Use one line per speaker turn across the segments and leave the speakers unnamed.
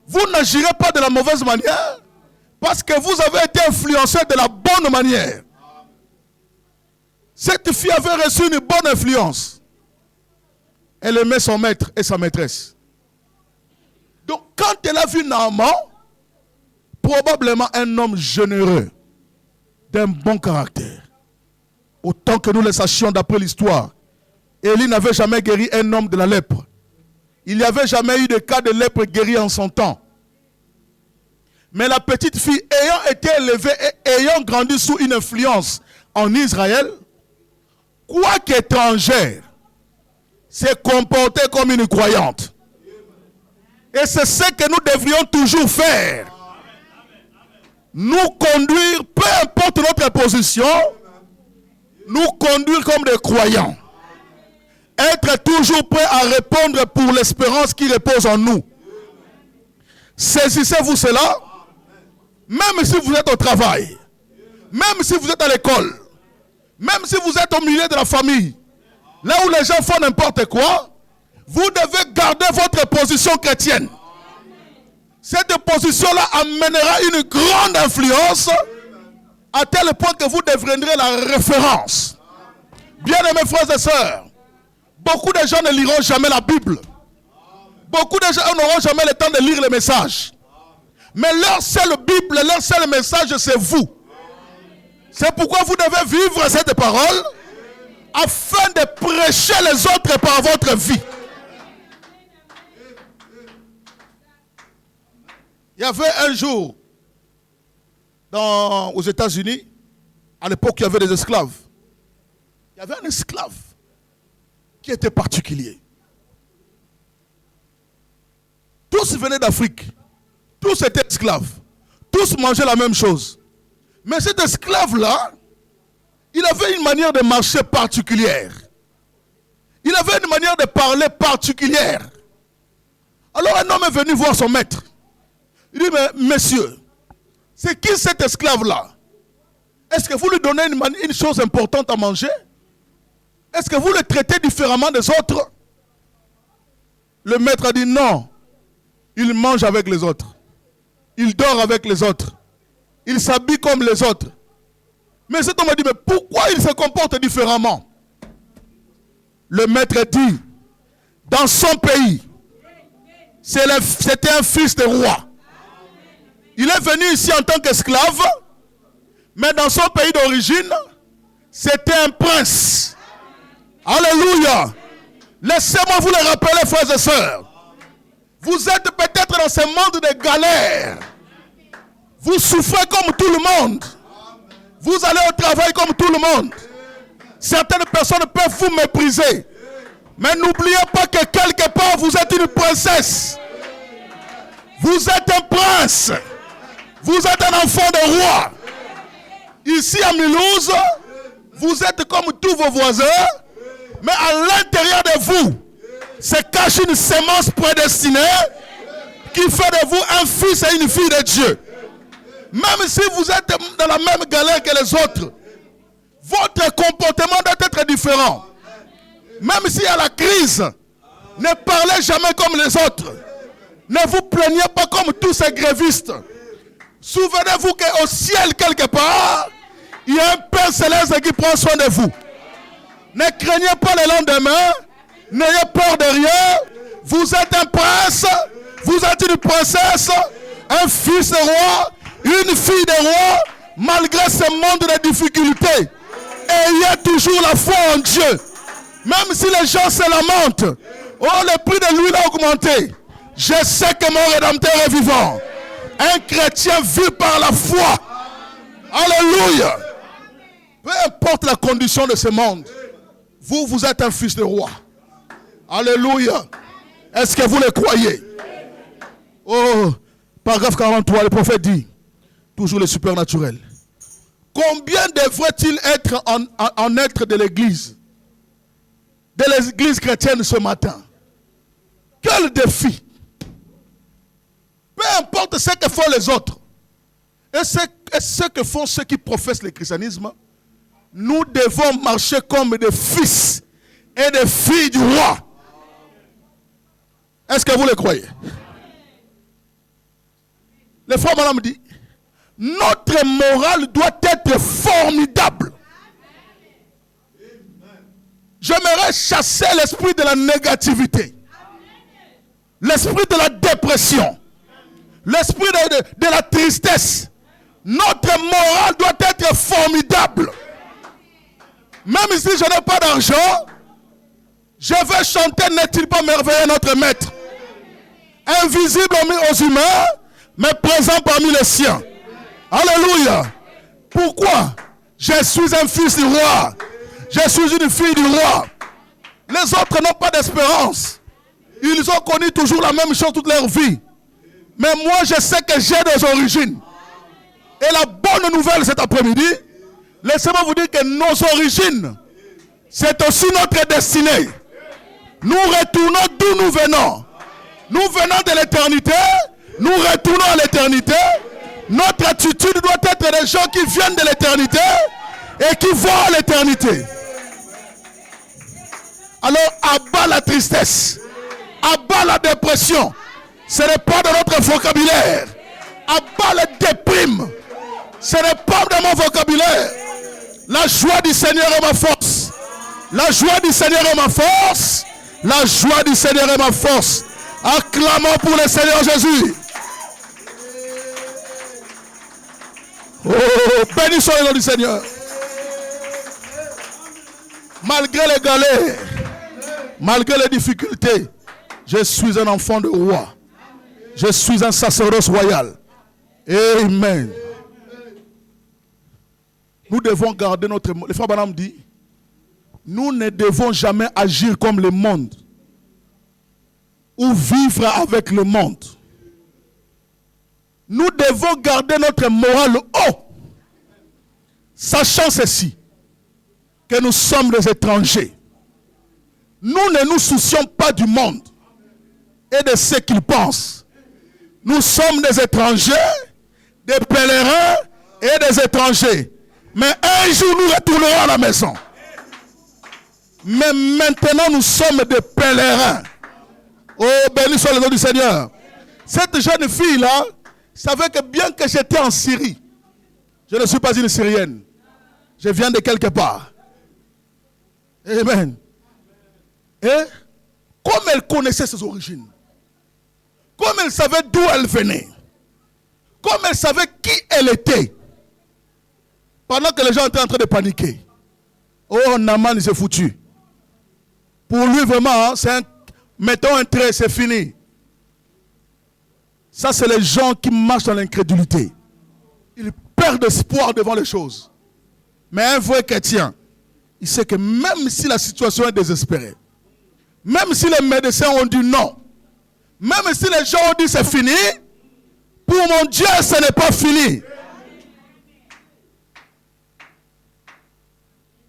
vous n'agirez pas de la mauvaise manière parce que vous avez été influencé de la bonne manière. Cette fille avait reçu une bonne influence. Elle aimait son maître et sa maîtresse. Donc quand elle a vu Naaman, probablement un homme généreux, d'un bon caractère, autant que nous le sachions d'après l'histoire, Élie n'avait jamais guéri un homme de la lèpre. Il n'y avait jamais eu de cas de lèpre guéri en son temps. Mais la petite fille, ayant été élevée et ayant grandi sous une influence en Israël, quoique étrangère, s'est comportée comme une croyante. Et c'est ce que nous devrions toujours faire. Nous conduire, peu importe notre position, nous conduire comme des croyants. Être toujours prêt à répondre pour l'espérance qui repose en nous. Saisissez-vous cela, même si vous êtes au travail, même si vous êtes à l'école, même si vous êtes au milieu de la famille, là où les gens font n'importe quoi, vous devez garder votre position chrétienne. Cette position-là amènera une grande influence à tel point que vous deviendrez la référence. Bien-aimés frères et sœurs, beaucoup de gens ne liront jamais la Bible. Beaucoup de gens n'auront jamais le temps de lire les messages. Mais leur seule Bible, leur seul message, c'est vous. C'est pourquoi vous devez vivre cette parole afin de prêcher les autres par votre vie. Il y avait un jour, aux États-Unis, à l'époque, il y avait des esclaves. Il y avait un esclave qui était particulier. Tous venaient d'Afrique. Tous étaient esclaves. Tous mangeaient la même chose. Mais cet esclave-là, il avait une manière de marcher particulière. Il avait une manière de parler particulière. Alors un homme est venu voir son maître. Il dit, mais messieurs, c'est qui cet esclave-là? Est-ce que vous lui donnez une chose importante à manger? Est-ce que vous le traitez différemment des autres? Le maître a dit non. Il mange avec les autres. Il dort avec les autres. Il s'habille comme les autres. Mais cet homme a dit, mais pourquoi il se comporte différemment? Le maître dit, dans son pays, c'était un fils de roi. Il est venu ici en tant qu'esclave, mais dans son pays d'origine, c'était un prince. Alléluia. Laissez-moi vous le rappeler, frères et sœurs. Vous êtes peut-être dans ce monde de galères. Vous souffrez comme tout le monde. Vous allez au travail comme tout le monde. Certaines personnes peuvent vous mépriser. Mais n'oubliez pas que quelque part, vous êtes une princesse. Vous êtes un prince. Vous êtes un enfant de roi. Ici à Mulhouse, vous êtes comme tous vos voisins. Mais à l'intérieur de vous, se cache une sémence prédestinée qui fait de vous un fils et une fille de Dieu. Même si vous êtes dans la même galère que les autres, votre comportement doit être différent. Même s'il y a la crise, ne parlez jamais comme les autres. Ne vous plaignez pas comme tous ces grévistes. Souvenez-vous qu'au ciel, quelque part, il y a un Père Céleste qui prend soin de vous. Ne craignez pas le lendemain. N'ayez peur de rien. Vous êtes un prince. Vous êtes une princesse. Un fils de roi. Une fille de roi. Malgré ce monde de difficultés, ayez toujours la foi en Dieu. Même si les gens se lamentent. Oh, le prix de l'huile a augmenté. Je sais que mon Rédempteur est vivant. Un chrétien vit par la foi. Alléluia. Peu importe la condition de ce monde, vous êtes un fils de roi. Alléluia. Est-ce que vous le croyez? Oh, paragraphe 43, le prophète dit, toujours le supernaturel. Combien devrait-il être en être de l'église? De l'église chrétienne ce matin? Quel défi! Peu importe ce que font les autres. Et ce que font ceux qui professent le christianisme, nous devons marcher comme des fils et des filles du roi. Est-ce que vous le croyez? le frère Madame dit, notre morale doit être formidable. J'aimerais chasser l'esprit de la négativité, l'esprit de la dépression, l'esprit de la tristesse. Notre morale doit être formidable. Même si je n'ai pas d'argent, je vais chanter, n'est-il pas merveilleux notre maître? Invisible aux humains, mais présent parmi les siens. Alléluia. Pourquoi? Je suis un fils du roi. Je suis une fille du roi. Les autres n'ont pas d'espérance. Ils ont connu toujours la même chose toute leur vie. Mais moi, je sais que j'ai des origines. Et la bonne nouvelle cet après-midi, laissez-moi vous dire que nos origines, c'est aussi notre destinée. Nous retournons d'où nous venons. Nous venons de l'éternité, nous retournons à l'éternité. Notre attitude doit être des gens qui viennent de l'éternité et qui vont à l'éternité. Alors, abat la tristesse, abat la dépression. Ce n'est pas dans notre vocabulaire. Abat la déprime. Ce n'est pas dans mon vocabulaire. La joie du Seigneur est ma force. La joie du Seigneur est ma force. La joie du Seigneur est ma force. Acclamons pour le Seigneur Jésus. Oh, bénissons le nom du Seigneur. Malgré les galères, malgré les difficultés, je suis un enfant de roi. Je suis un sacerdoce royal. Amen. Nous devons garder notre... Le frère Branham dit, nous ne devons jamais agir comme le monde ou vivre avec le monde. Nous devons garder notre morale haut, sachant ceci, que nous sommes des étrangers. Nous ne nous soucions pas du monde et de ce qu'il pense. Nous sommes des étrangers, des pèlerins et des étrangers. Mais un jour, nous retournerons à la maison. Mais maintenant, nous sommes des pèlerins. Oh, béni soit le nom du Seigneur. Cette jeune fille-là savait que bien que j'étais en Syrie, je ne suis pas une Syrienne. Je viens de quelque part. Amen. Et comme elle connaissait ses origines, comme elle savait d'où elle venait, comme elle savait qui elle était, pendant que les gens étaient en train de paniquer, oh, Naaman s'est foutu. Pour lui, vraiment, c'est mettons un trait, c'est fini. Ça, c'est les gens qui marchent dans l'incrédulité. Ils perdent espoir devant les choses. Mais un vrai chrétien, il sait que même si la situation est désespérée, même si les médecins ont dit non, même si les gens ont dit c'est fini, pour mon Dieu, ce n'est pas fini.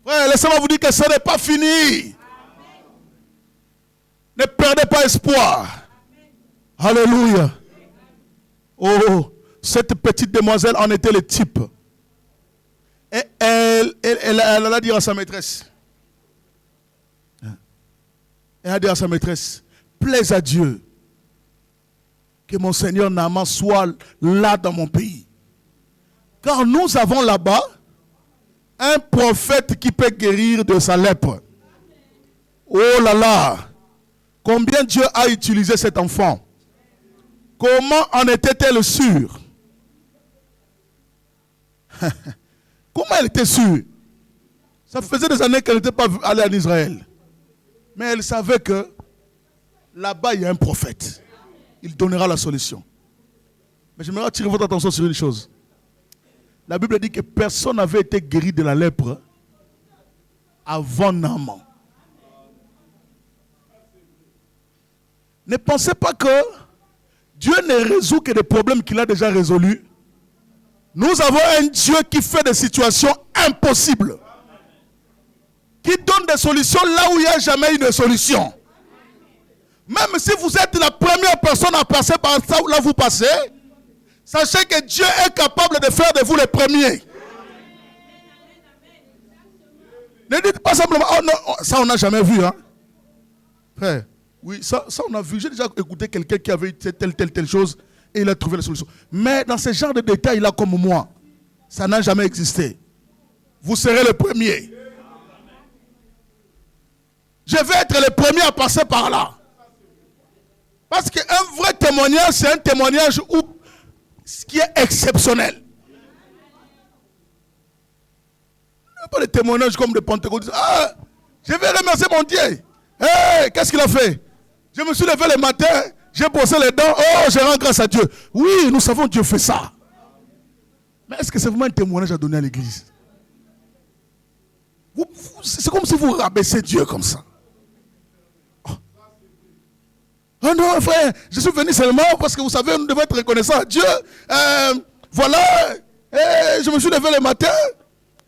Ouais, laissez-moi vous dire que ce n'est pas fini. Ne perdez pas espoir. Alléluia. Oh, cette petite demoiselle en était le type. Et elle a dit à sa maîtresse. Elle a dit à sa maîtresse, plaise à Dieu que mon Seigneur Naaman soit là dans mon pays. Car nous avons là-bas un prophète qui peut guérir de sa lèpre. Oh là là, combien Dieu a utilisé cet enfant. Comment en était-elle sûre? Comment elle était sûre? Ça faisait des années qu'elle n'était pas allée en Israël. Mais elle savait que là-bas, il y a un prophète. Il donnera la solution. Mais j'aimerais attirer votre attention sur une chose. La Bible dit que personne n'avait été guéri de la lèpre avant Naaman. Ne pensez pas que Dieu ne résout que des problèmes qu'il a déjà résolus. Nous avons un Dieu qui fait des situations impossibles. Qui donne des solutions là où il n'y a jamais eu de solution. Même si vous êtes la première personne à passer par ça là où vous passez, sachez que Dieu est capable de faire de vous les premiers. Ne dites pas simplement, oh non, ça on n'a jamais vu. Hein? Frère, oui, ça on a vu. J'ai déjà écouté quelqu'un qui avait eu telle chose. et il a trouvé la solution. Mais dans ce genre de détails-là, comme moi, ça n'a jamais existé. Vous serez le premier. Je vais être le premier à passer par là. Parce qu'un vrai témoignage, c'est un témoignage qui est exceptionnel. Pas de témoignage comme de Pentecôte. Ah, je vais remercier mon Dieu. Hey, qu'est-ce qu'il a fait? Je me suis levé le matin, j'ai brossé les dents. Oh, je rends grâce à Dieu. Oui, nous savons que Dieu fait ça. Mais est-ce que c'est vraiment un témoignage à donner à l'église? C'est comme si vous rabaissez Dieu comme ça. Oh non, frère, je suis venu seulement parce que vous savez, nous devons être reconnaissants à Dieu. Voilà, je me suis levé le matin,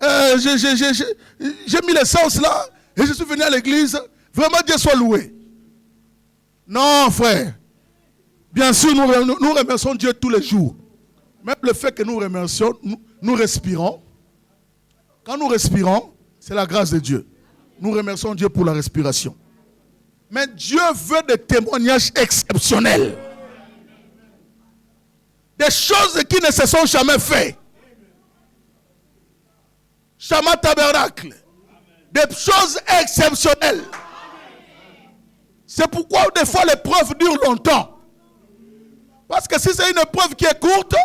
j'ai mis l'essence là, et je suis venu à l'église. Vraiment, Dieu soit loué. Non, frère. Bien sûr, nous remercions Dieu tous les jours. Même le fait que nous remercions, nous respirons. Quand nous respirons, c'est la grâce de Dieu. Nous remercions Dieu pour la respiration. Mais Dieu veut des témoignages exceptionnels. Des choses qui ne se sont jamais faites. Shama Tabernacle. Des choses exceptionnelles. C'est pourquoi des fois l'épreuve dure longtemps. Parce que si c'est une épreuve qui est courte,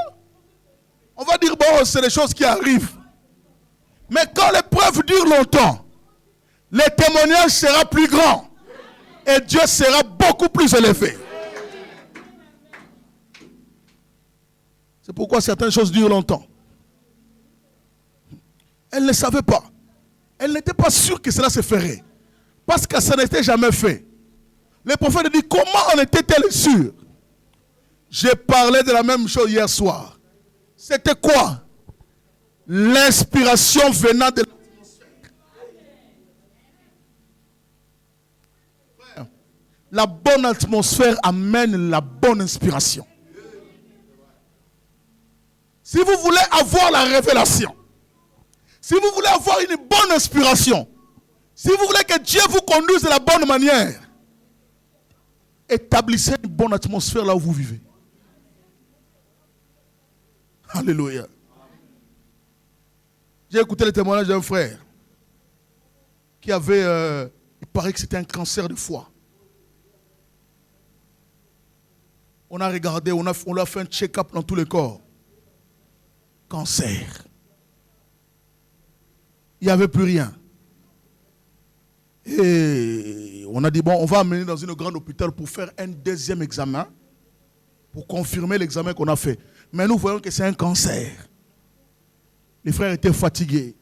on va dire bon, c'est des choses qui arrivent. Mais quand l'épreuve dure longtemps, le témoignage sera plus grand. Et Dieu sera beaucoup plus élevé. C'est pourquoi certaines choses durent longtemps. Elle ne savait pas. Elle n'était pas sûre que cela se ferait. Parce que ça n'était jamais fait. Le prophète dit, comment en était-elle sûre? J'ai parlé de la même chose hier soir. C'était quoi? L'inspiration venant de la bonne atmosphère amène la bonne inspiration. Si vous voulez avoir la révélation, si vous voulez avoir une bonne inspiration, si vous voulez que Dieu vous conduise de la bonne manière, établissez une bonne atmosphère là où vous vivez. Alléluia. J'ai écouté le témoignage d'un frère qui avait, il paraît que c'était un cancer de foie. On a regardé, on a fait un check-up dans tout le corps. Cancer. Il n'y avait plus rien. Et on a dit, bon, on va amener dans une grande hôpital pour faire un deuxième examen, pour confirmer l'examen qu'on a fait. Mais nous voyons que c'est un cancer. Les frères étaient fatigués.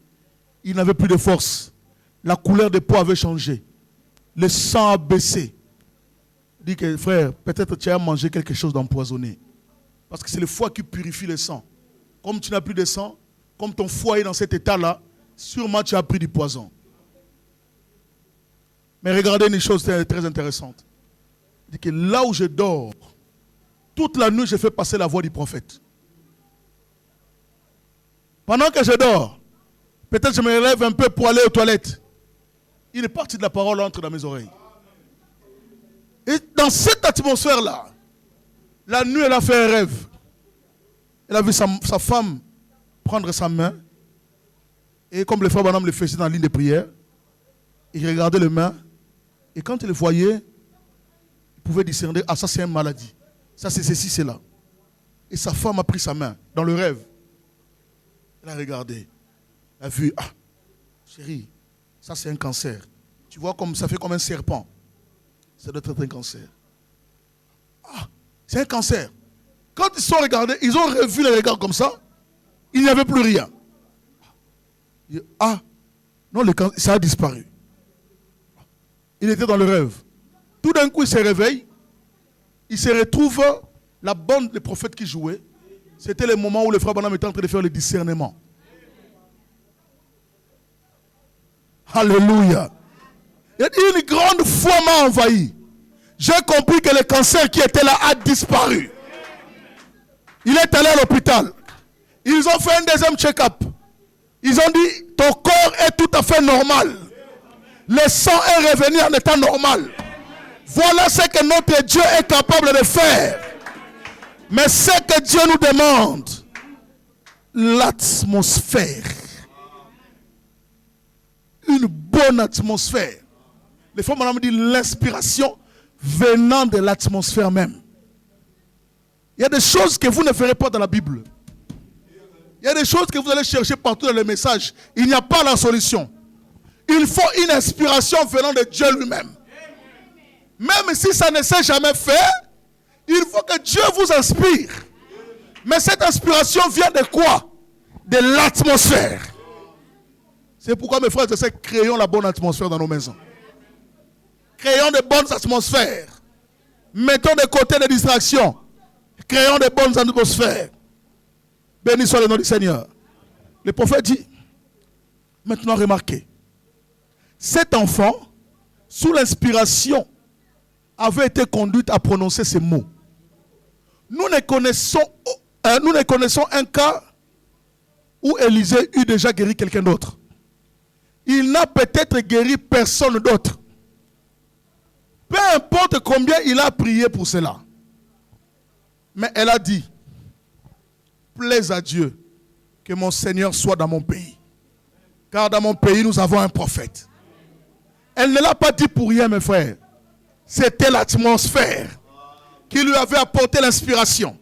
Ils n'avaient plus de force. La couleur des peaux avait changé. Le sang a baissé. Dit que frère, peut-être tu as mangé quelque chose d'empoisonné. Parce que c'est le foie qui purifie le sang. Comme tu n'as plus de sang, comme ton foie est dans cet état-là, sûrement tu as pris du poison. Mais regardez une chose très intéressante. Il dit que là où je dors, toute la nuit je fais passer la voix du prophète. Pendant que je dors, peut-être je me relève un peu pour aller aux toilettes. Une partie de la parole entre dans mes oreilles. Et dans cette atmosphère-là, la nuit, elle a fait un rêve. Elle a vu sa femme prendre sa main. Et comme le frère Branham le faisait dans la ligne de prière, il regardait les mains. Et quand il le voyait, il pouvait discerner, ah ça c'est une maladie. Ça c'est ceci, c'est là. Et sa femme a pris sa main dans le rêve. Elle a regardé. Elle a vu, ah, chérie, ça c'est un cancer. Tu vois comme ça fait comme un serpent. Ça doit être un cancer. Ah, c'est un cancer. Quand ils sont regardés, ils ont revu les regards comme ça. Il n'y avait plus rien. Ah, non, ça a disparu. Il était dans le rêve. Tout d'un coup, il se réveille. Il se retrouve, la bande des prophètes qui jouaient. C'était le moment où le frère Branham était en train de faire le discernement. Alléluia. Il a dit, une grande foi m'a envahi. J'ai compris que le cancer qui était là a disparu. Il est allé à l'hôpital. Ils ont fait un deuxième check-up. Ils ont dit, ton corps est tout à fait normal. Le sang est revenu en état normal. Voilà ce que notre Dieu est capable de faire. Mais ce que Dieu nous demande, l'atmosphère. Une bonne atmosphère. Les fois, madame dit l'inspiration venant de l'atmosphère même. Il y a des choses que vous ne ferez pas dans la Bible. Il y a des choses que vous allez chercher partout dans les messages. Il n'y a pas la solution. Il faut une inspiration venant de Dieu lui-même. Même si ça ne s'est jamais fait, il faut que Dieu vous inspire. Mais cette inspiration vient de quoi? De l'atmosphère. C'est pourquoi mes frères et sœurs, créons la bonne atmosphère dans nos maisons. Créons de bonnes atmosphères. Mettons de côté les distractions. Créons de bonnes atmosphères. Béni soit le nom du Seigneur. Le prophète dit, maintenant remarquez, cet enfant, sous l'inspiration, avait été conduit à prononcer ces mots. Nous ne connaissons un cas où Élisée eut déjà guéri quelqu'un d'autre. Il n'a peut-être guéri personne d'autre. Peu importe combien il a prié pour cela. Mais elle a dit, plaise à Dieu que mon Seigneur soit dans mon pays. Car dans mon pays, nous avons un prophète. Elle ne l'a pas dit pour rien, mes frères. C'était l'atmosphère qui lui avait apporté l'inspiration.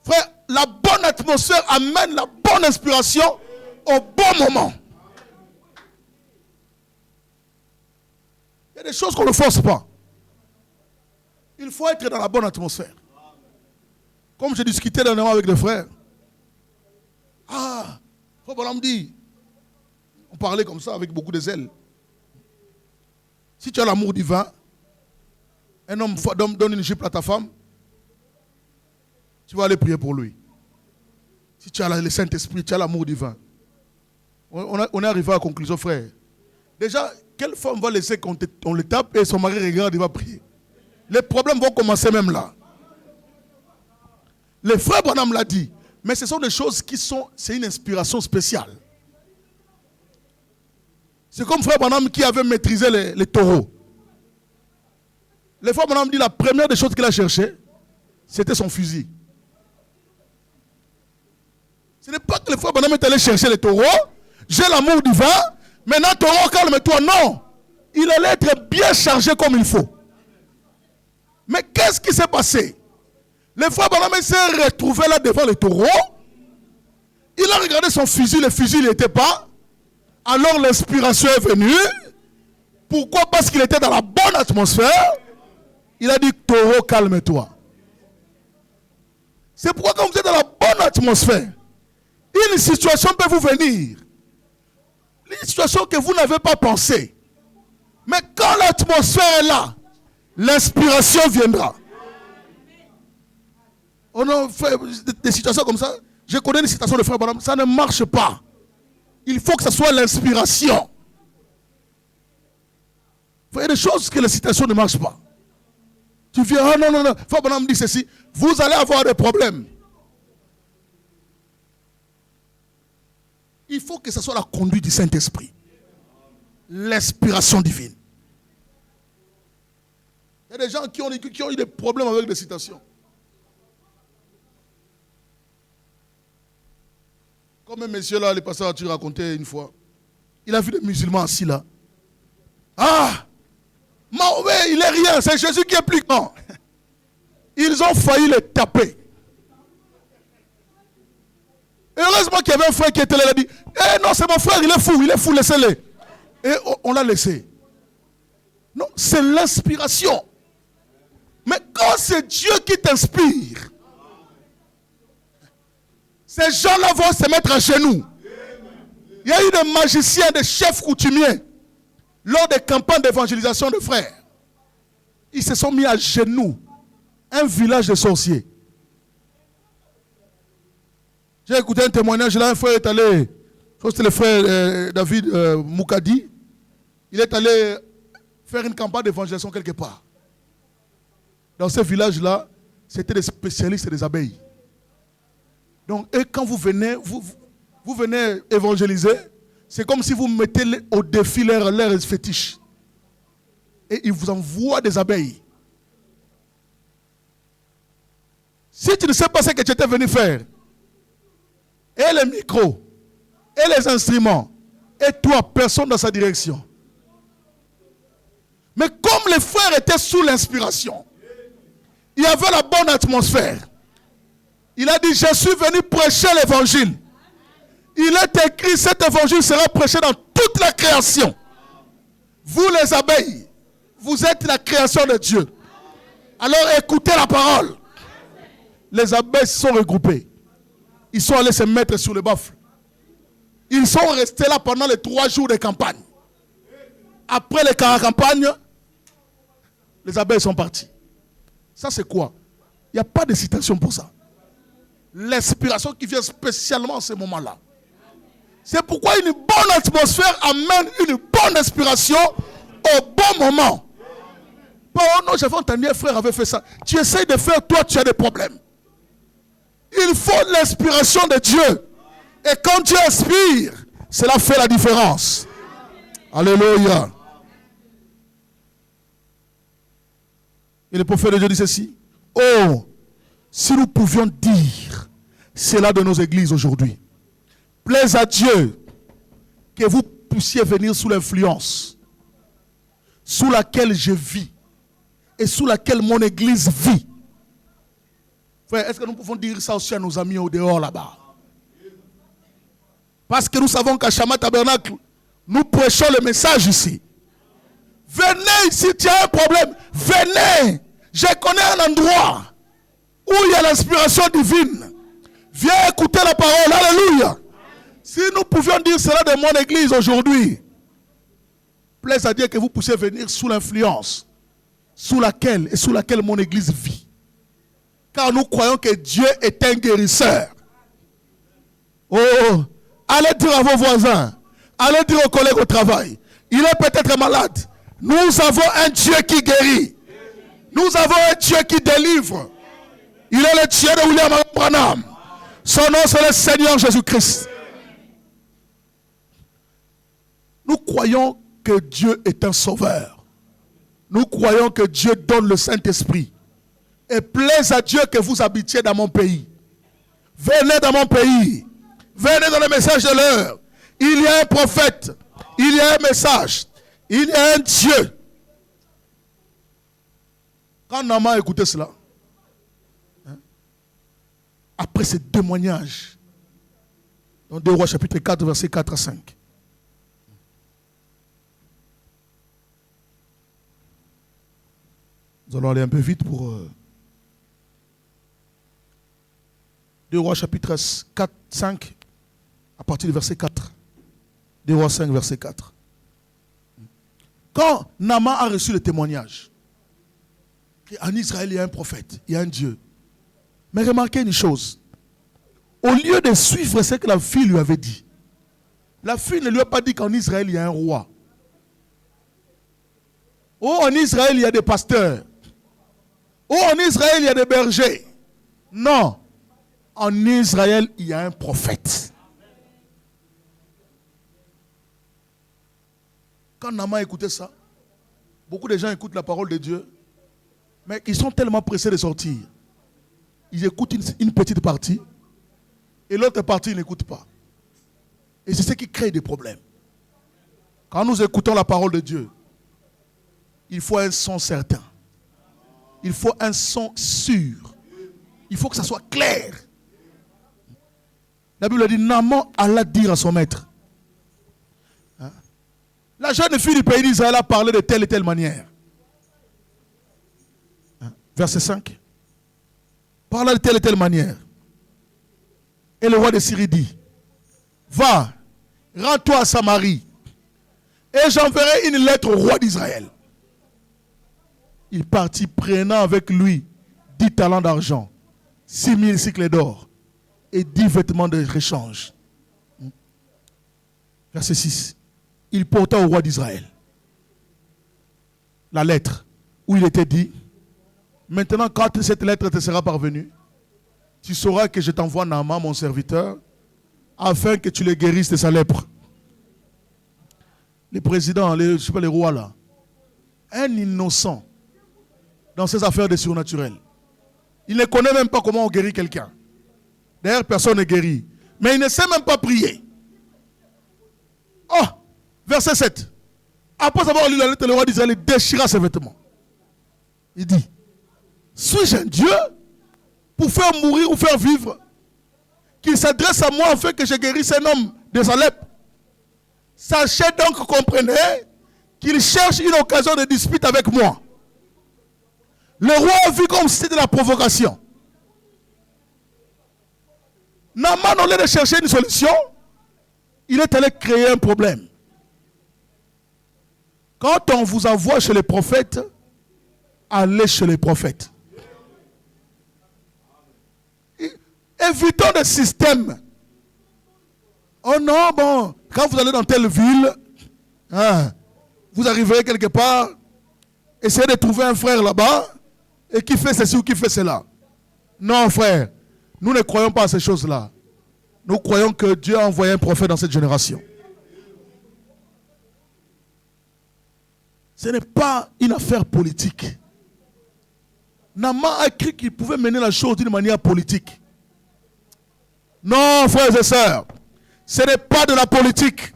Frère, la bonne atmosphère amène la bonne inspiration au bon moment. Il y a des choses qu'on ne force pas. Il faut être dans la bonne atmosphère. Comme j'ai discuté dernièrement avec des frères. Ah, frère Branham dit, on parlait comme ça avec beaucoup de zèle. Si tu as l'amour divin, un homme donne une jupe à ta femme, tu vas aller prier pour lui. Si tu as le Saint-Esprit, tu as l'amour divin. On est arrivé à la conclusion, frère. Déjà, quelle femme va laisser qu'on le tape et son mari regarde, il va prier? Les problèmes vont commencer même là. Le frère Branham l'a dit, mais ce sont des choses c'est une inspiration spéciale. C'est comme frère Branham qui avait maîtrisé les taureaux. Le frère Branham dit la première des choses qu'il a cherché, c'était son fusil. Ce n'est pas que le frère Branham est allé chercher les taureaux, j'ai l'amour divin, maintenant taureau, calme-toi. Non, il allait être bien chargé comme il faut. Mais qu'est-ce qui s'est passé? Le frère Branham s'est retrouvé là devant les taureaux. Il a regardé son fusil, le fusil n'était pas. Alors l'inspiration est venue. Pourquoi? Parce qu'il était dans la bonne atmosphère. Il a dit, taureau, calme-toi. C'est pourquoi quand vous êtes dans la bonne atmosphère, une situation peut vous venir. Une situation que vous n'avez pas pensé. Mais quand l'atmosphère est là, l'inspiration viendra. On a fait des situations comme ça. Je connais des situations de frère Branham, ça ne marche pas. Il faut que ce soit l'inspiration. Il y a des choses que les citations ne marchent pas. Tu viens, ah non, frère Branham dit ceci, vous allez avoir des problèmes. Il faut que ce soit la conduite du Saint-Esprit. L'inspiration divine. Il y a des gens qui ont eu des problèmes avec des citations. Comme un monsieur là, le pasteur a-tu raconté une fois. Il a vu des musulmans assis là. Ah, Mahomet, il est rien, c'est Jésus qui est plus grand. Ils ont failli le taper. Heureusement qu'il y avait un frère qui était là, il a dit, eh non, c'est mon frère, il est fou, laissez-le. Et on l'a laissé. Non, c'est l'inspiration. Mais quand c'est Dieu qui t'inspire, ces gens-là vont se mettre à genoux. Il y a eu des magiciens, des chefs coutumiers, lors des campagnes d'évangélisation de frères. Ils se sont mis à genoux. Un village de sorciers. J'ai écouté un témoignage, là un frère est allé, je crois que c'était le frère David Moukadi, il est allé faire une campagne d'évangélisation quelque part. Dans ce village-là, c'était des spécialistes des abeilles. Donc, et quand vous venez évangéliser, c'est comme si vous mettez au défi leurs fétiches. Et ils vous envoient des abeilles. Si tu ne sais pas ce que tu étais venu faire, et les micros, et les instruments, et toi, personne dans sa direction. Mais comme les frères étaient sous l'inspiration, il y avait la bonne atmosphère. Il a dit, je suis venu prêcher l'évangile. Il est écrit, cet évangile sera prêché dans toute la création. Vous les abeilles, vous êtes la création de Dieu. Alors écoutez la parole. Les abeilles se sont regroupées. Ils sont allés se mettre sur le baffle. Ils sont restés là pendant les 3 jours de campagne. Après les campagnes, les abeilles sont parties. Ça c'est quoi? Il n'y a pas de citation pour ça. L'inspiration qui vient spécialement en ce moment-là. C'est pourquoi une bonne atmosphère amène une bonne inspiration au bon moment. Pas, oh non, j'avais entendu un frère avait fait ça. Tu essayes de faire, toi tu as des problèmes. Il faut l'inspiration de Dieu. Et quand Dieu inspire, cela fait la différence. Alléluia. Et le prophète de Dieu dit ceci. Oh, si nous pouvions dire cela de nos églises aujourd'hui. Plaise à Dieu que vous puissiez venir sous l'influence sous laquelle je vis et sous laquelle mon église vit. Frère, est-ce que nous pouvons dire ça aussi à nos amis au dehors là-bas? Parce que nous savons qu'à Chama Tabernacle, nous prêchons le message ici. Venez ici, tu as un problème. Venez. Je connais un endroit où il y a l'inspiration divine. Viens écouter la parole. Alléluia. Si nous pouvions dire cela de mon église aujourd'hui, plaise à Dieu que vous puissiez venir sous l'influence sous laquelle mon église vit. Car nous croyons que Dieu est un guérisseur. Oh, allez dire à vos voisins, allez dire aux collègues au travail, il est peut-être malade. Nous avons un Dieu qui guérit. Nous avons un Dieu qui délivre. Il est le Dieu de William Branham. Son nom c'est le Seigneur Jésus-Christ. Nous croyons que Dieu est un sauveur. Nous croyons que Dieu donne le Saint-Esprit. Et plaise à Dieu que vous habitiez dans mon pays. Venez dans mon pays. Venez dans le message de l'heure. Il y a un prophète. Il y a un message. Il y a un Dieu. Quand Naaman a écouté cela, après ce témoignage, dans 2 Rois chapitre 4, verset 4 à 5. Nous allons aller un peu vite pour 2 Rois chapitre 4, 5, à partir du verset 4. 2 Rois 5, verset 4. Quand Naaman a reçu le témoignage, qu'en Israël il y a un prophète, il y a un Dieu. Mais remarquez une chose. Au lieu de suivre ce que la fille lui avait dit, la fille ne lui a pas dit qu'en Israël il y a un roi. Oh, en Israël il y a des pasteurs. Oh, en Israël il y a des bergers. Non. En Israël il y a un prophète. Quand Naaman écoutait ça, beaucoup de gens écoutent la parole de Dieu, mais ils sont tellement pressés de sortir. Ils écoutent une petite partie, et l'autre partie, ils n'écoutent pas. Et c'est ce qui crée des problèmes. Quand nous écoutons la parole de Dieu, il faut un son certain. Il faut un son sûr. Il faut que ça soit clair. La Bible dit, Naaman alla dire à son maître. La jeune fille du pays d'Israël a parlé de telle et telle manière. Verset 5. Parla de telle et telle manière. Et le roi de Syrie dit, va, rends-toi à Samarie, et j'enverrai une lettre au roi d'Israël. Il partit prenant avec lui 10 talents d'argent, 6000 cycles d'or et 10 vêtements de rechange. Verset 6. Il porta au roi d'Israël la lettre où il était dit, maintenant quand cette lettre te sera parvenue, tu sauras que je t'envoie Naaman, mon serviteur, afin que tu le guérisses de sa lèpre. Les présidents, je ne sais pas les rois là, un innocent dans ces affaires de surnaturel. Il ne connaît même pas comment on guérit quelqu'un. D'ailleurs, personne n'est guéri. Mais il ne sait même pas prier. Oh, verset 7. Après avoir lu la lettre, le roi d'Israël déchira ses vêtements. Il dit, suis-je un Dieu pour faire mourir ou faire vivre? Qu'il s'adresse à moi afin que je guérisse un homme de sa lèpre. Sachez donc, comprenez, qu'il cherche une occasion de dispute avec moi. Le roi a vu comme si c'était de la provocation. Naaman, au lieu de chercher une solution, il est allé créer un problème. Quand on vous envoie chez les prophètes, allez chez les prophètes. Évitons des systèmes. Oh non, bon, quand vous allez dans telle ville, vous arriverez quelque part, essayez de trouver un frère là-bas, et qui fait ceci ou qui fait cela. Non, frère, nous ne croyons pas à ces choses-là. Nous croyons que Dieu a envoyé un prophète dans cette génération. Ce n'est pas une affaire politique. Naaman a cru qu'il pouvait mener la chose d'une manière politique. Non, frères et sœurs, ce n'est pas de la politique.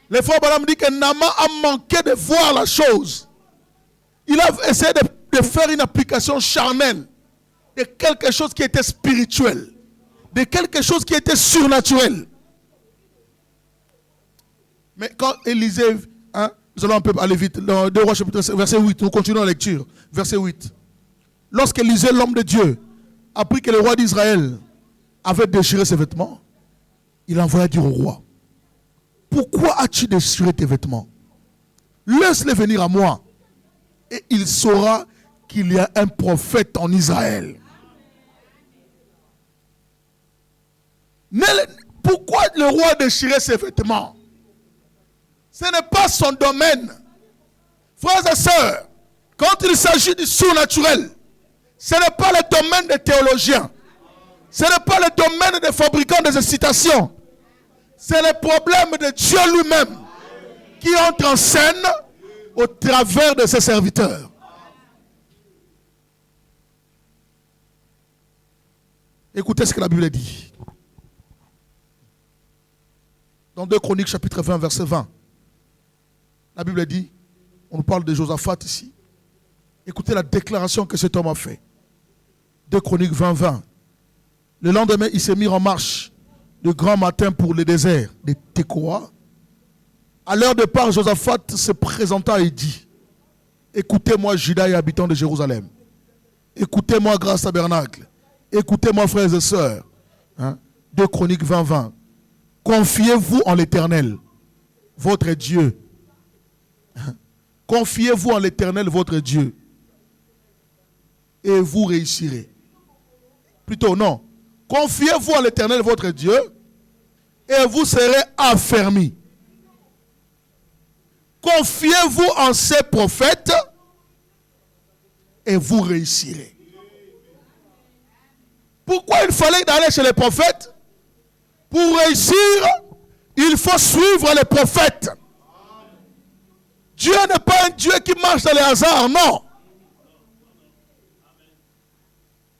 Le frère Branham dit que Naaman a manqué de voir la chose. Il a essayé de faire une application charnelle de quelque chose qui était spirituel, de quelque chose qui était surnaturel. Mais quand Élisée, nous allons un peu aller vite, dans 2 Rois chapitre 5, verset 8, nous continuons la lecture, verset 8. Lorsqu'Élisée, l'homme de Dieu, apprit que le roi d'Israël avait déchiré ses vêtements, il envoya dire au roi, pourquoi as-tu déchiré tes vêtements? Laisse-les venir à moi, et il saura qu'il y a un prophète en Israël. Pourquoi le roi déchirait ses vêtements? Ce n'est pas son domaine. Frères et sœurs, quand il s'agit du surnaturel, ce n'est pas le domaine des théologiens. Ce n'est pas le domaine des fabricants des citations. C'est le problème de Dieu lui-même qui entre en scène au travers de ses serviteurs. Écoutez ce que la Bible dit. Dans 2 Chroniques chapitre 20 verset 20. La Bible dit, on nous parle de Josaphat ici. Écoutez la déclaration que cet homme a fait. 2 Chroniques 20 20. Le lendemain, il s'est mis en marche de grand matin pour le désert de Tekoa. À l'heure de départ, Josaphat se présenta et dit, écoutez-moi, Juda et habitants de Jérusalem. Écoutez-moi, grâce tabernacle. Écoutez-moi, frères et sœurs. 2 Chroniques 20 20. Confiez-vous en l'Éternel, votre Dieu. Confiez-vous en l'Éternel, votre Dieu. Et vous réussirez. Plutôt, non. Confiez-vous en l'Éternel, votre Dieu. Et vous serez affermis. Confiez-vous en ces prophètes. Et vous réussirez. Pourquoi il fallait aller chez les prophètes? Pour réussir, il faut suivre les prophètes. Dieu n'est pas un Dieu qui marche dans les hasards, non.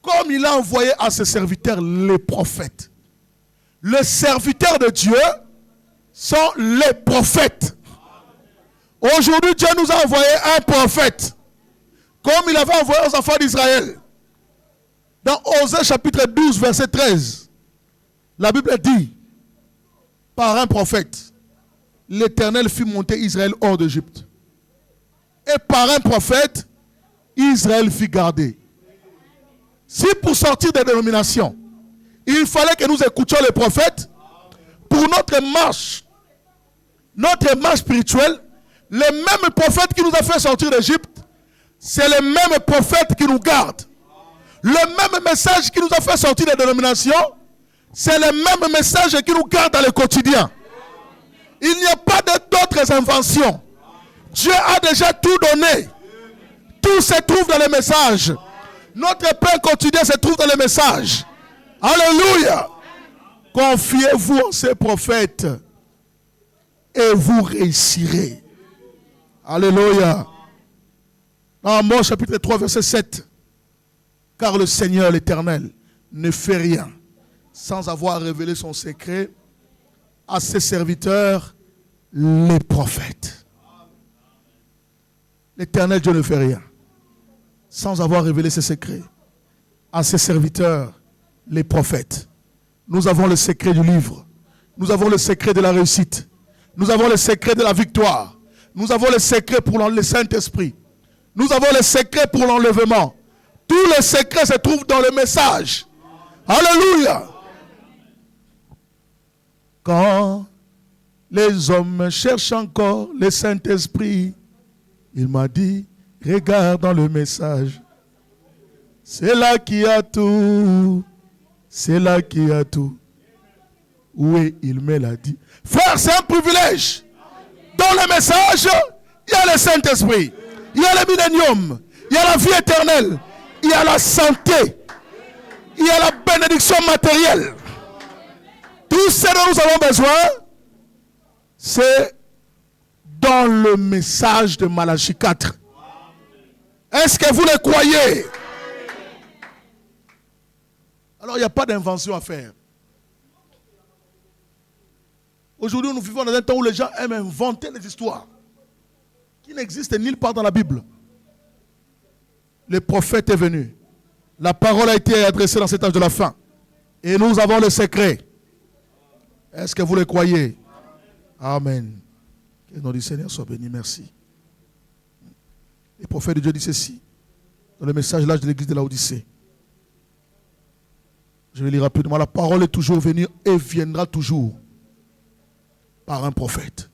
Comme il a envoyé à ses serviteurs les prophètes. Les serviteurs de Dieu sont les prophètes. Aujourd'hui, Dieu nous a envoyé un prophète. Comme il avait envoyé aux enfants d'Israël. Dans Osée chapitre 12, verset 13. La Bible dit, par un prophète, l'Éternel fit monter Israël hors d'Égypte. Et par un prophète, Israël fut gardé. Si pour sortir des dénominations, il fallait que nous écoutions les prophètes, pour notre marche spirituelle, les mêmes prophètes qui nous ont fait sortir d'Égypte, c'est les mêmes prophètes qui nous gardent. Le même message qui nous a fait sortir des dénominations, c'est le même message qui nous garde dans le quotidien. Il n'y a pas d'autres inventions. Dieu a déjà tout donné. Tout se trouve dans les messages. Notre pain quotidien se trouve dans les messages. Alléluia. Confiez-vous en ces prophètes et vous réussirez. Alléluia. Dans Amos chapitre 3 verset 7. Car le Seigneur, l'Éternel, ne fait rien sans avoir révélé son secret à ses serviteurs, les prophètes. L'Éternel Dieu ne fait rien sans avoir révélé ses secrets à ses serviteurs, les prophètes. Nous avons le secret du livre. Nous avons le secret de la réussite. Nous avons le secret de la victoire. Nous avons le secret pour le Saint-Esprit. Nous avons le secret pour l'enlèvement. Tous les secrets se trouvent dans le message. Alléluia. Quand les hommes cherchent encore le Saint-Esprit, il m'a dit, regarde dans le message. C'est là qu'il y a tout. C'est là qu'il y a tout. Oui, il me l'a dit. Frère, c'est un privilège. Dans le message, il y a le Saint-Esprit. Il y a le millénium. Il y a la vie éternelle. Il y a la santé. Il y a la bénédiction matérielle. Tout ce dont nous avons besoin, c'est dans le message de Malachie 4. Est-ce que vous le croyez? Alors, il n'y a pas d'invention à faire. Aujourd'hui, nous vivons dans un temps où les gens aiment inventer des histoires qui n'existent nulle part dans la Bible. Le prophète est venu. La parole a été adressée dans cet âge de la fin. Et nous avons le secret. Est-ce que vous le croyez? Amen. Que le nom du Seigneur soit béni. Merci. Le prophète de Dieu dit ceci dans le message de l'église de Laodicée. Je vais lire rapidement. La parole est toujours venue et viendra toujours par un prophète.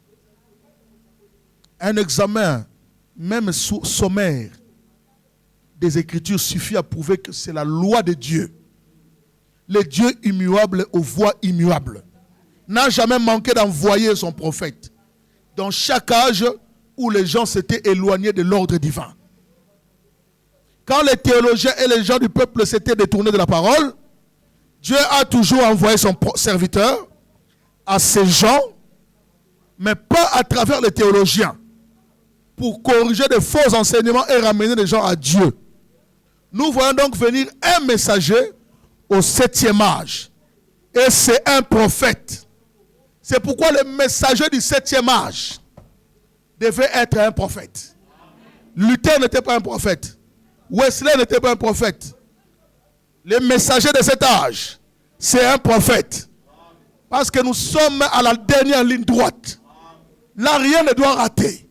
Un examen, même sommaire, des Écritures suffit à prouver que c'est la loi de Dieu. Le Dieu immuable aux voies immuables n'a jamais manqué d'envoyer son prophète dans chaque âge où les gens s'étaient éloignés de l'ordre divin. Quand les théologiens et les gens du peuple s'étaient détournés de la parole, Dieu a toujours envoyé son serviteur à ces gens, mais pas à travers les théologiens, pour corriger de faux enseignements et ramener les gens à Dieu. Nous voyons donc venir un messager au 7e âge. Et c'est un prophète. C'est pourquoi le messager du 7e âge devait être un prophète. Luther n'était pas un prophète. Wesley n'était pas un prophète. Le messager de cet âge, c'est un prophète. Parce que nous sommes à la dernière ligne droite. Là, rien ne doit rater.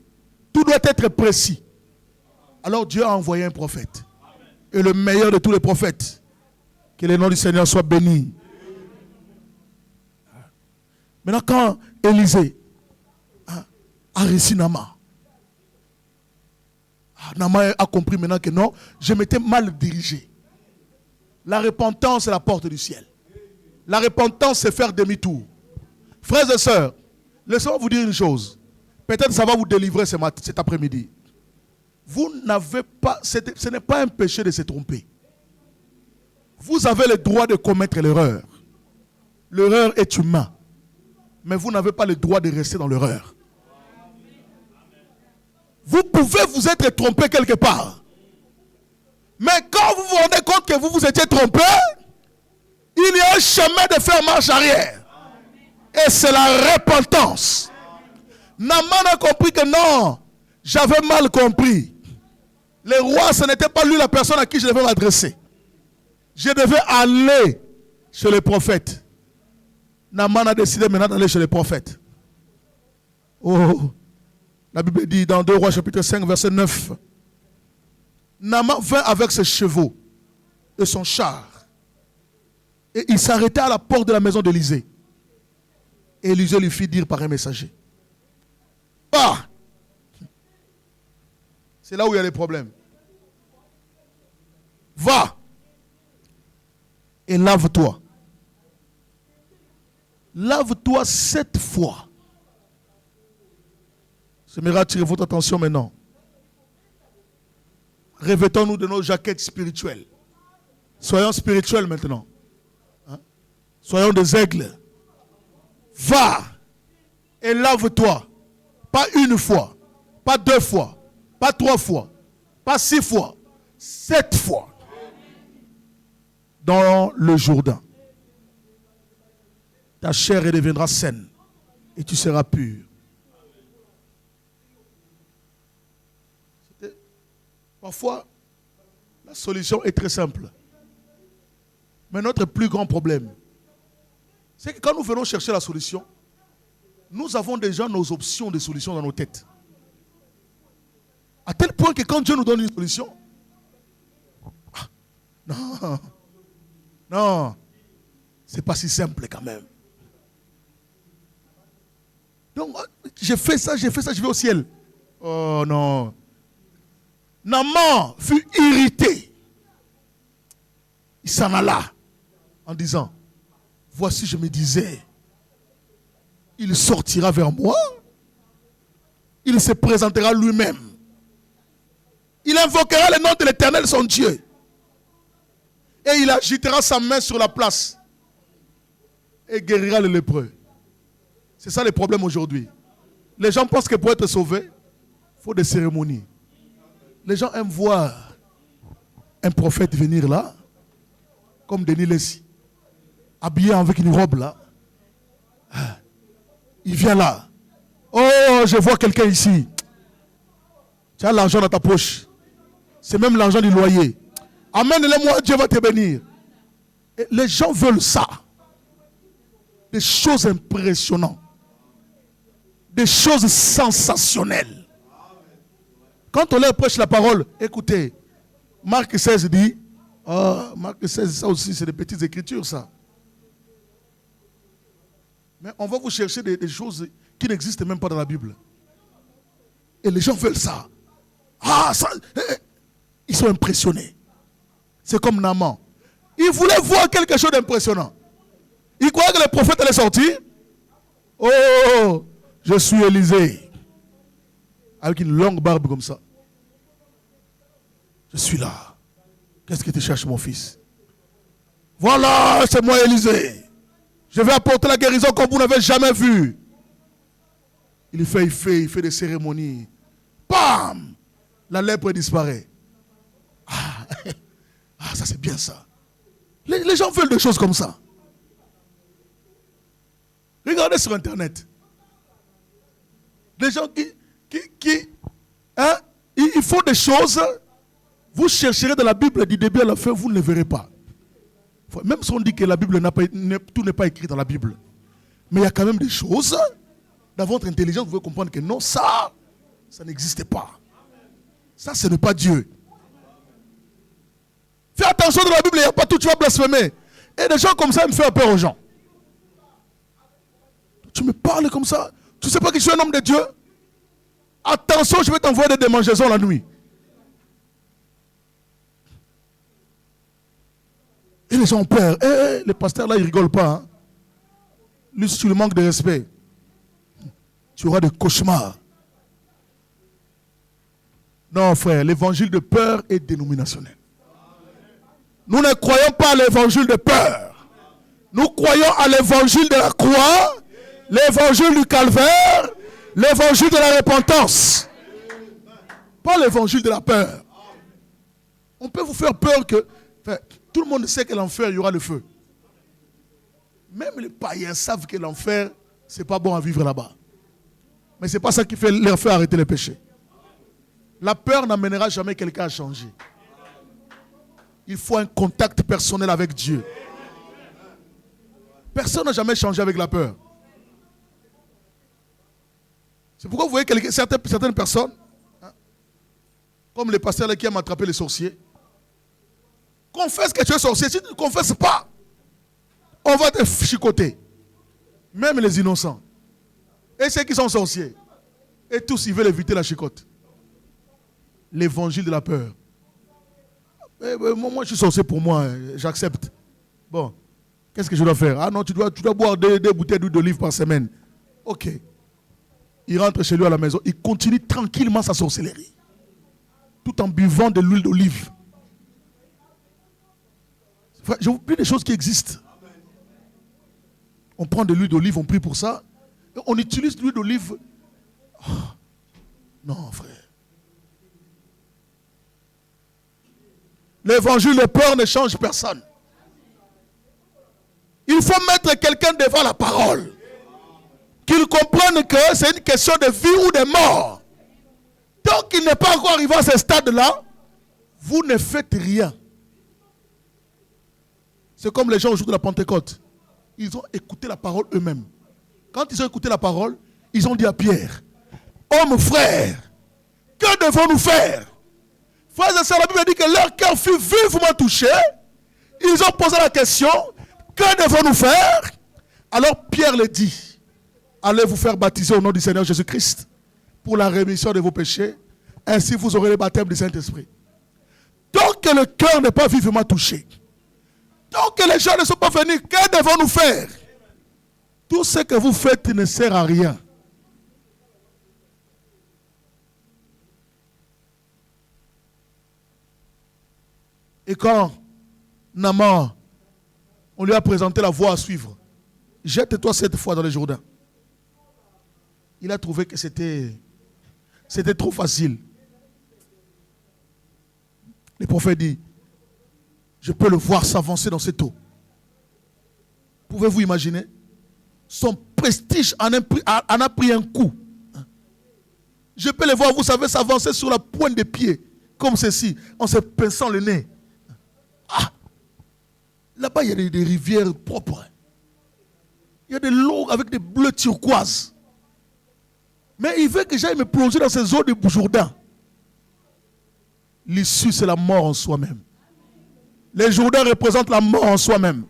Tout doit être précis. Alors Dieu a envoyé un prophète. Et le meilleur de tous les prophètes. Que le nom du Seigneur soit béni. Maintenant, quand Élisée a réussi Naaman, Naaman a compris maintenant que non, je m'étais mal dirigé. La repentance est la porte du ciel. La repentance, c'est faire demi-tour. Frères et sœurs, laissez-moi vous dire une chose. Peut-être ça va vous délivrer cet après-midi. Vous n'avez pas, ce n'est pas un péché de se tromper. Vous avez le droit de commettre l'erreur. L'erreur est humaine. Mais vous n'avez pas le droit de rester dans l'erreur. Vous pouvez vous être trompé quelque part. Mais quand vous vous rendez compte que vous vous étiez trompé, il y a un chemin de faire marche arrière. Et c'est la repentance. Naaman a compris que non, j'avais mal compris. Le roi, ce n'était pas lui la personne à qui je devais m'adresser. Je devais aller chez le prophète. Naaman a décidé maintenant d'aller chez le prophète. Oh, la Bible dit dans 2 Rois chapitre 5 verset 9. Naaman vint avec ses chevaux et son char. Et il s'arrêta à la porte de la maison d'Élisée. Et Élisée lui fit dire par un messager. Ah! C'est là où il y a les problèmes. Va et lave-toi. Lave-toi 7 fois. J'aimerais attirer votre attention maintenant. Revêtons-nous de nos jaquettes spirituelles. Soyons spirituels maintenant. Hein? Soyons des aigles. Va et lave-toi. Pas une fois, pas 2 fois, pas 3 fois, pas 6 fois, 7 fois. dans le Jourdain. Ta chair redeviendra saine et tu seras pur. Parfois, la solution est très simple. Mais notre plus grand problème, c'est que quand nous venons chercher la solution, nous avons déjà nos options de solutions dans nos têtes. À tel point que quand Dieu nous donne une solution, non, c'est pas si simple quand même. Donc, j'ai fait ça, je vais au ciel. Oh non. Naaman fut irrité. Il s'en alla en disant, voici je me disais, il sortira vers moi, il se présentera lui-même, il invoquera le nom de l'Éternel son Dieu, et il agitera sa main sur la place et guérira le lépreux. C'est ça le problème aujourd'hui. Les gens pensent que pour être sauvés, il faut des cérémonies. Les gens aiment voir un prophète venir là, comme Denis Lessi, habillé avec une robe là. Il vient là. Oh, je vois quelqu'un ici. Tu as l'argent dans ta poche. C'est même l'argent du loyer. Amène-le-moi, Dieu va te bénir. Et les gens veulent ça. Des choses impressionnantes. Des choses sensationnelles. Quand on leur prêche la parole, écoutez, Marc 16 dit, Marc 16, ça aussi, c'est des petites écritures, ça. Mais on va vous chercher des choses qui n'existent même pas dans la Bible. Et les gens veulent ça. Ils sont impressionnés. C'est comme Naaman. Il voulait voir quelque chose d'impressionnant. Il croyait que le prophète allait sortir. Oh, je suis Élisée. Avec une longue barbe comme ça. Je suis là. Qu'est-ce que tu cherches, mon fils? Voilà, c'est moi Élisée. Je vais apporter la guérison comme vous n'avez jamais vu. Il fait des cérémonies. Bam! La lèpre disparaît. Ça c'est bien ça. Les gens veulent des choses comme ça. Regardez sur Internet. Les gens ils font des choses. Vous chercherez dans la Bible du début à la fin, vous ne les verrez pas. Même si on dit que la Bible tout n'est pas écrit dans la Bible. Mais il y a quand même des choses. Dans votre intelligence, vous pouvez comprendre que non, ça n'existe pas. Ça, ce n'est pas Dieu. Fais attention dans la Bible, il n'y a pas tout, tu vas blasphémer. Et des gens comme ça, ils me font peur aux gens. Tu me parles comme ça. Tu ne sais pas que je suis un homme de Dieu. Attention, je vais t'envoyer des démangeaisons la nuit. Et les gens ont peur. Les pasteurs là, ils ne rigolent pas. Hein. Lui, si tu lui manques de respect, tu auras des cauchemars. Non, frère, l'évangile de peur est dénominationnel. Nous ne croyons pas à l'évangile de peur. Nous croyons à l'évangile de la croix, l'évangile du calvaire, l'évangile de la repentance. Pas l'évangile de la peur. On peut vous faire peur que... tout le monde sait que l'enfer, il y aura le feu. Même les païens savent que l'enfer, ce n'est pas bon à vivre là-bas. Mais ce n'est pas ça qui fait leur faire arrêter les péchés. La peur n'amènera jamais quelqu'un à changer. Il faut un contact personnel avec Dieu. Personne n'a jamais changé avec la peur. C'est pourquoi vous voyez certaines personnes, comme les pasteurs qui aiment attraper les sorciers, confesse que tu es sorcier. Si tu ne confesses pas, on va te chicoter. Même les innocents. Et ceux qui sont sorciers. Et tous, ils veulent éviter la chicote. L'évangile de la peur. Moi, je suis sorcier pour moi. J'accepte. Bon. Qu'est-ce que je dois faire? Ah non, tu dois boire deux bouteilles d'huile d'olive par semaine. Ok. Il rentre chez lui à la maison. Il continue tranquillement sa sorcellerie. Tout en buvant de l'huile d'olive. Je vous prie des choses qui existent. On prend de l'huile d'olive, on prie pour ça. Et on utilise l'huile d'olive. Oh, non, frère. L'évangile de peur ne change personne. faut mettre quelqu'un devant la parole. Qu'il comprenne que c'est une question de vie ou de mort. Tant qu'il n'est pas encore arrivé à ce stade-là, vous ne faites rien. C'est comme les gens au jour de la Pentecôte. Ils ont écouté la parole eux-mêmes. Quand ils ont écouté la parole, ils ont dit à Pierre, homme frère, que devons-nous faire? Frères et sœurs, la Bible dit que leur cœur fut vivement touché. Ils ont posé la question, que devons-nous faire? Alors Pierre leur dit, allez vous faire baptiser au nom du Seigneur Jésus-Christ pour la rémission de vos péchés. Ainsi vous aurez le baptême du Saint-Esprit. Tant que le cœur n'est pas vivement touché, tant que les gens ne sont pas venus, que devons-nous faire? Tout ce que vous faites ne sert à rien. Et quand Naaman, on lui a présenté la voie à suivre, jette-toi 7 fois dans le Jourdain. Il a trouvé que c'était trop facile. Le prophète dit, je peux le voir s'avancer dans cette eau. Pouvez-vous imaginer? Son prestige en a pris un coup. Je peux le voir, vous savez, s'avancer sur la pointe des pieds, comme ceci, en se pinçant le nez. Ah! Là-bas, il y a des rivières propres. Il y a de l'eau avec des bleus turquoises. Mais il veut que j'aille me plonger dans ces eaux de Jourdain. L'issue, c'est la mort en soi-même. Les Jourdains représentent la mort en soi-même.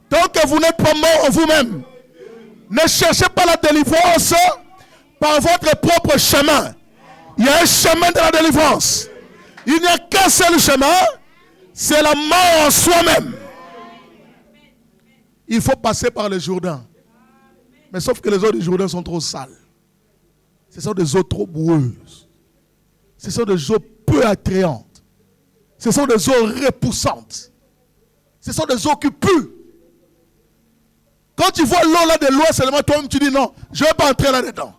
Tant que vous n'êtes pas mort en vous-même, ne cherchez pas la délivrance par votre propre chemin. Il y a un chemin de la délivrance. Il n'y a qu'un seul chemin, c'est la mort en soi-même. Il faut passer par les Jourdains. Mais sauf que les eaux du Jourdain sont trop sales. Ce sont des eaux trop boueuses. Ce sont des eaux peu attrayantes. Ce sont des eaux repoussantes. Ce sont des eaux qui puent. Quand tu vois l'eau là de loin, seulement toi-même tu dis non, je ne vais pas entrer là-dedans.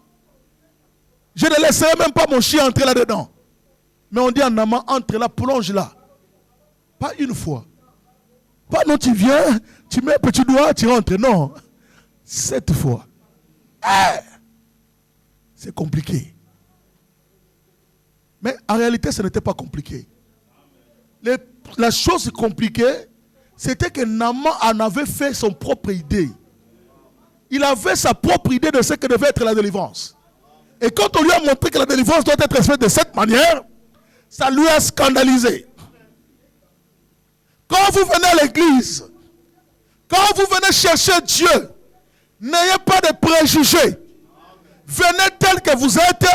Je ne laisserai même pas mon chien entrer là-dedans. Mais on dit à Naaman, entre là, plonge là. Pas une fois. Pas non, tu viens, tu mets un petit doigt, tu rentres. Non. 7 fois. C'est compliqué. Mais en réalité, ce n'était pas compliqué. La chose compliquée, c'était que Naaman en avait fait son propre idée. Il avait sa propre idée de ce que devait être la délivrance. Et quand on lui a montré que la délivrance doit être faite de cette manière, ça lui a scandalisé. Quand vous venez à l'église, quand vous venez chercher Dieu, n'ayez pas de préjugés. Venez tel que vous êtes.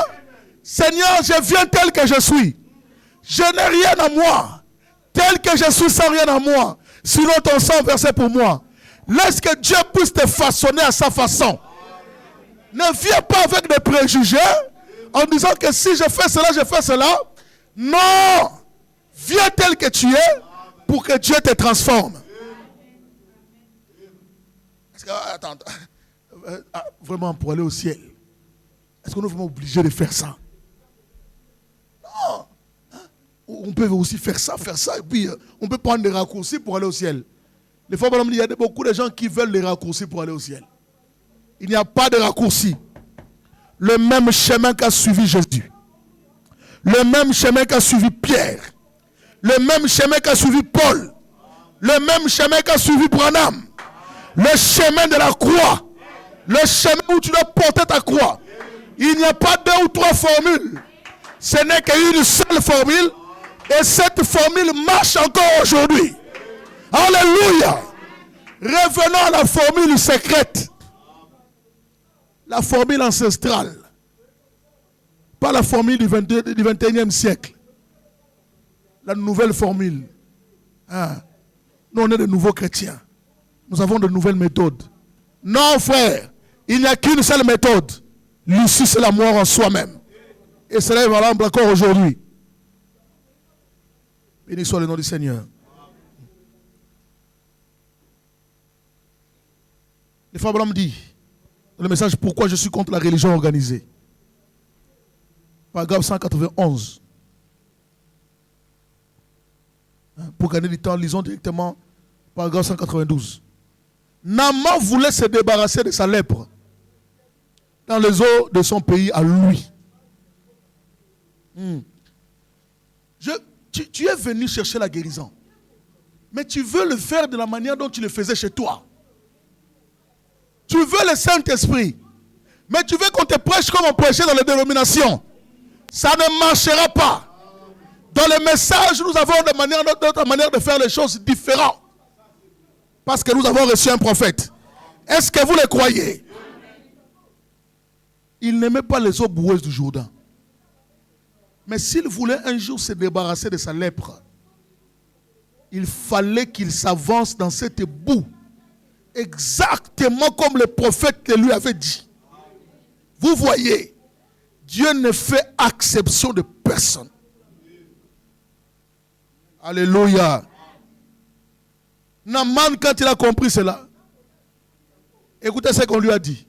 Seigneur, je viens tel que je suis. Je n'ai rien à moi. Tel que je suis sans rien à moi. Sinon ton sang versé pour moi. Laisse que Dieu puisse te façonner à sa façon. Ne viens pas avec des préjugés en disant que si je fais cela, je fais cela. Non. Viens tel que tu es pour que Dieu te transforme. Est-ce que, attends, vraiment pour aller au ciel, est-ce qu'on est vraiment obligé de faire ça? Non. On peut aussi faire ça, et puis on peut prendre des raccourcis pour aller au ciel. Les fois, il y a beaucoup de gens qui veulent des raccourcis pour aller au ciel. Il n'y a pas de raccourci. Le même chemin qu'a suivi Jésus. Le même chemin qu'a suivi Pierre. Le même chemin qu'a suivi Paul. Le même chemin qu'a suivi Branham. Le chemin de la croix. Le chemin où tu dois porter ta croix. Il n'y a pas 2 ou 3 formules. Ce n'est qu'une seule formule. Et cette formule marche encore aujourd'hui. Alléluia. Revenons à la formule secrète. La formule ancestrale. Pas la formule du 21e siècle. La nouvelle formule. Nous, on est de nouveaux chrétiens. Nous avons de nouvelles méthodes. Non, frère. Il n'y a qu'une seule méthode. L'issue, c'est la mort en soi-même. Et cela est valable encore aujourd'hui. Béni soit le nom du Seigneur. Le frère Branham dit dans le message pourquoi je suis contre la religion organisée. Paragraphe 191. Pour gagner du temps, lisons directement paragraphe 192. Naaman voulait se débarrasser de sa lèpre dans les eaux de son pays à lui. Tu es venu chercher la guérison. Mais tu veux le faire de la manière dont tu le faisais chez toi. Tu veux le Saint-Esprit. Mais tu veux qu'on te prêche comme on prêchait dans les dénominations. Ça ne marchera pas. Dans les messages, nous avons notre manière de faire les choses différentes. Parce que nous avons reçu un prophète. Est-ce que vous le croyez? Il n'aimait pas les eaux boueuses du Jourdain. Mais s'il voulait un jour se débarrasser de sa lèpre, il fallait qu'il s'avance dans cette boue. Exactement comme le prophète lui avait dit. Vous voyez, Dieu ne fait exception de personne. Alléluia. Naaman, quand il a compris cela, écoutez ce qu'on lui a dit.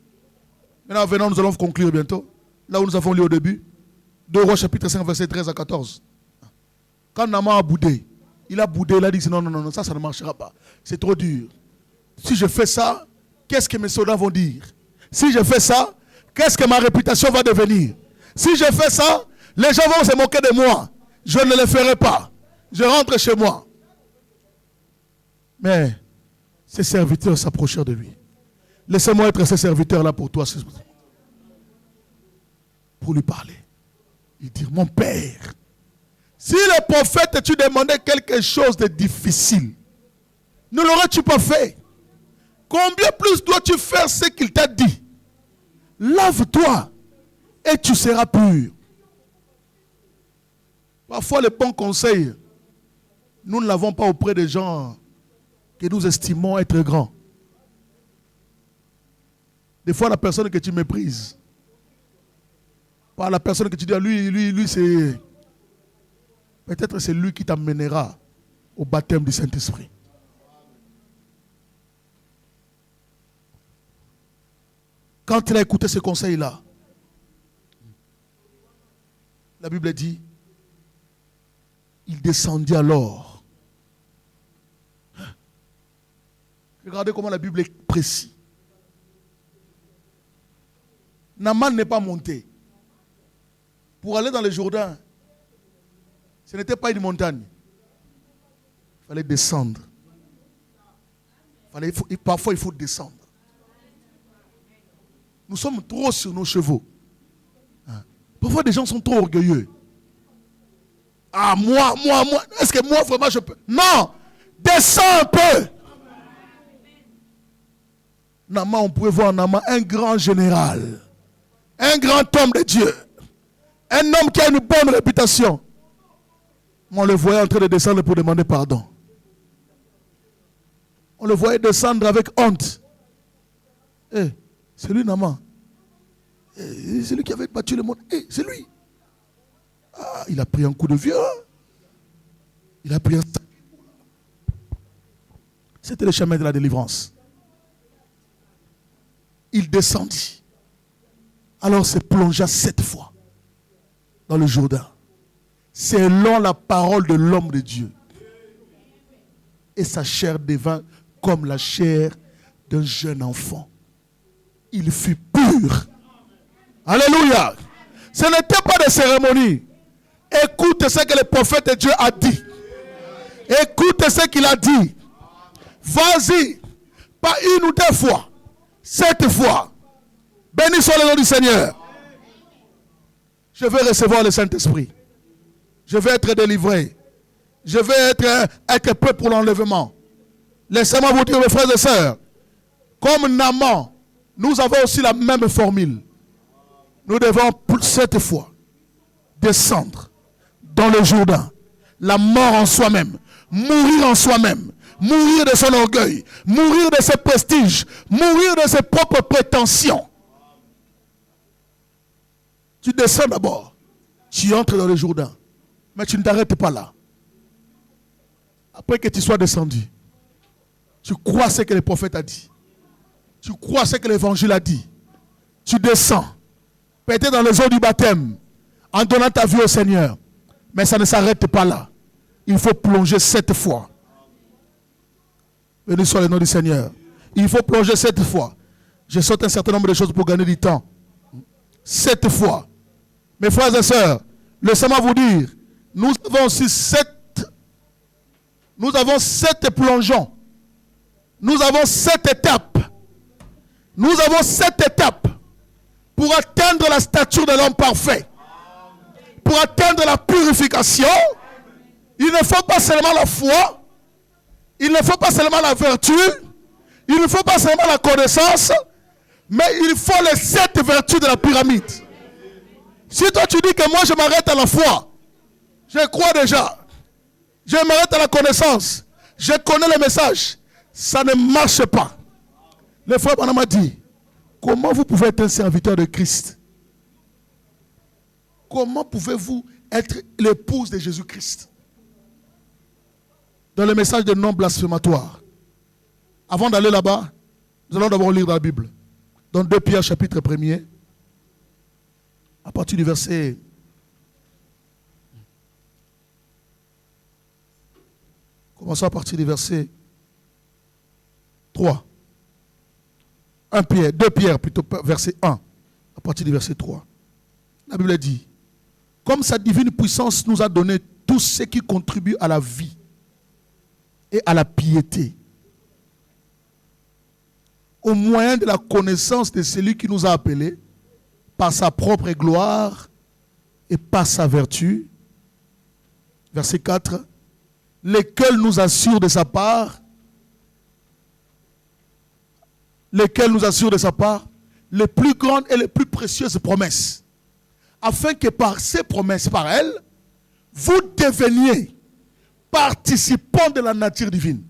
Maintenant, venons, nous allons conclure bientôt. Là où nous avons lu au début. 2 Rois chapitre 5, verset 13 à 14. Quand Naaman a boudé, il a dit non, ça ne marchera pas. C'est trop dur. Si je fais ça, qu'est-ce que mes soldats vont dire? Si je fais ça, qu'est-ce que ma réputation va devenir? Si je fais ça, les gens vont se moquer de moi. Je ne le ferai pas. Je rentre chez moi. Mais ses serviteurs s'approchèrent de lui. Laissez-moi être ce serviteur-là pour toi. Pour lui parler. Il dit, mon père, si le prophète tu demandais quelque chose de difficile, ne l'aurais-tu pas fait? Combien plus dois-tu faire ce qu'il t'a dit? Lave-toi et tu seras pur. Parfois, les bons conseils, nous ne l'avons pas auprès des gens que nous estimons être grands. Des fois, la personne que tu méprises, par la personne que tu dis, lui, c'est... Peut-être c'est lui qui t'amènera au baptême du Saint-Esprit. Quand il a écouté ce conseil-là, la Bible dit, il descendit alors. Regardez comment la Bible est précise. Naaman n'est pas monté. Pour aller dans le Jourdain, ce n'était pas une montagne. Il fallait descendre. Parfois, il faut descendre. Nous sommes trop sur nos chevaux. Parfois, des gens sont trop orgueilleux. Ah, moi. Est-ce que moi, vraiment, je peux? Non! Descends un peu! Naaman, on pouvait voir Naaman, un grand général. Un grand homme de Dieu. Un homme qui a une bonne réputation. On le voyait en train de descendre pour demander pardon. On le voyait descendre avec honte. C'est lui, Naaman. C'est lui qui avait battu le monde. C'est lui. Ah, il a pris un coup de vieux. Il a pris un... C'était le chemin de la délivrance. Il descendit. Alors se plongea 7 fois dans le Jourdain, selon la parole de l'homme de Dieu. Et sa chair devint comme la chair d'un jeune enfant. Il fut pur. Alléluia. Ce n'était pas de cérémonie. Écoute ce que le prophète de Dieu a dit. Écoute ce qu'il a dit. Vas-y. Pas 1 ou 2 fois. 7 fois. Béni soit le nom du Seigneur. Je vais recevoir le Saint-Esprit. Je vais être délivré. Je vais être prêt pour l'enlèvement. Laissez-moi vous dire, mes frères et sœurs, comme Naaman, nous avons aussi la même formule. Nous devons 7 fois descendre dans le Jourdain, la mort en soi-même, mourir en soi-même, mourir de son orgueil, mourir de ses prestiges, mourir de ses propres prétentions. Tu descends d'abord, tu entres dans le Jourdain, mais tu ne t'arrêtes pas là. Après que tu sois descendu, tu crois ce que le prophète a dit. Tu crois ce que l'évangile a dit. Tu descends, peut-être dans les eaux du baptême, en donnant ta vie au Seigneur. Mais ça ne s'arrête pas là. Il faut plonger 7 fois. Béni soit le nom du Seigneur. Il faut plonger 7 fois. Je saute un certain nombre de choses pour gagner du temps. 7 fois. Mes frères et sœurs, laissez-moi vous dire, nous avons aussi 7 plongeons. Nous avons 7 étapes. Nous avons 7 étapes pour atteindre la stature de l'homme parfait. Pour atteindre la purification, il ne faut pas seulement la foi, il ne faut pas seulement la vertu, il ne faut pas seulement la connaissance, mais il faut les 7 vertus de la pyramide. Si toi tu dis que moi je m'arrête à la foi, je crois déjà, je m'arrête à la connaissance, je connais le message, ça ne marche pas. Le frère Branham m'a dit, comment vous pouvez être un serviteur de Christ? Comment pouvez-vous être l'épouse de Jésus-Christ? Dans le message de non blasphématoire. Avant d'aller là-bas, nous allons d'abord lire dans la Bible. Dans 2 Pierre chapitre 1er, à partir du verset... Commençons à partir du verset 3. 2 Pierre plutôt, verset 1. À partir du verset 3. La Bible dit, comme sa divine puissance nous a donné tout ce qui contribue à la vie et à la piété, au moyen de la connaissance de celui qui nous a appelés, par sa propre gloire et par sa vertu. Verset 4. Lesquels nous assurent de sa part, les plus grandes et les plus précieuses promesses, afin que par ces promesses, par elles, vous deveniez participants de la nature divine.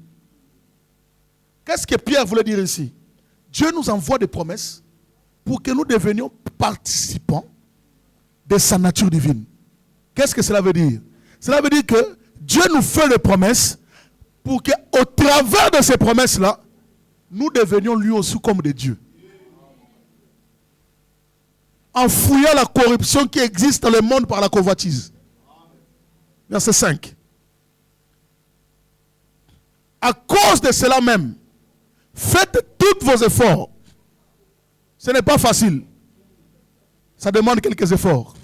Qu'est-ce que Pierre voulait dire ici? Dieu nous envoie des promesses pour que nous devenions participants de sa nature divine. Qu'est-ce que cela veut dire? Cela veut dire que Dieu nous fait des promesses pour qu'au travers de ces promesses-là, nous devenions lui aussi comme des dieux. En fouillant la corruption qui existe dans le monde par la convoitise. Verset 5. À cause de cela même, faites tous vos efforts. Ce n'est pas facile. Ça demande quelques efforts.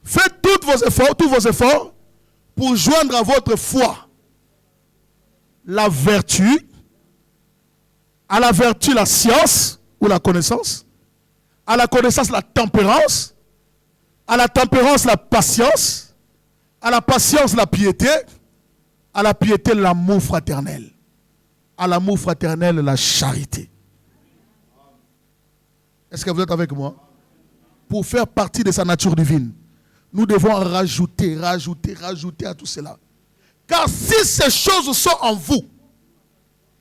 Faites tous vos efforts pour joindre à votre foi la vertu, à la vertu la science ou la connaissance, à la connaissance la tempérance, à la tempérance la patience, à la patience la piété, à la piété l'amour fraternel, à l'amour fraternel la charité. Est-ce que vous êtes avec moi? Pour faire partie de sa nature divine, nous devons rajouter à tout cela. Car si ces choses sont en vous,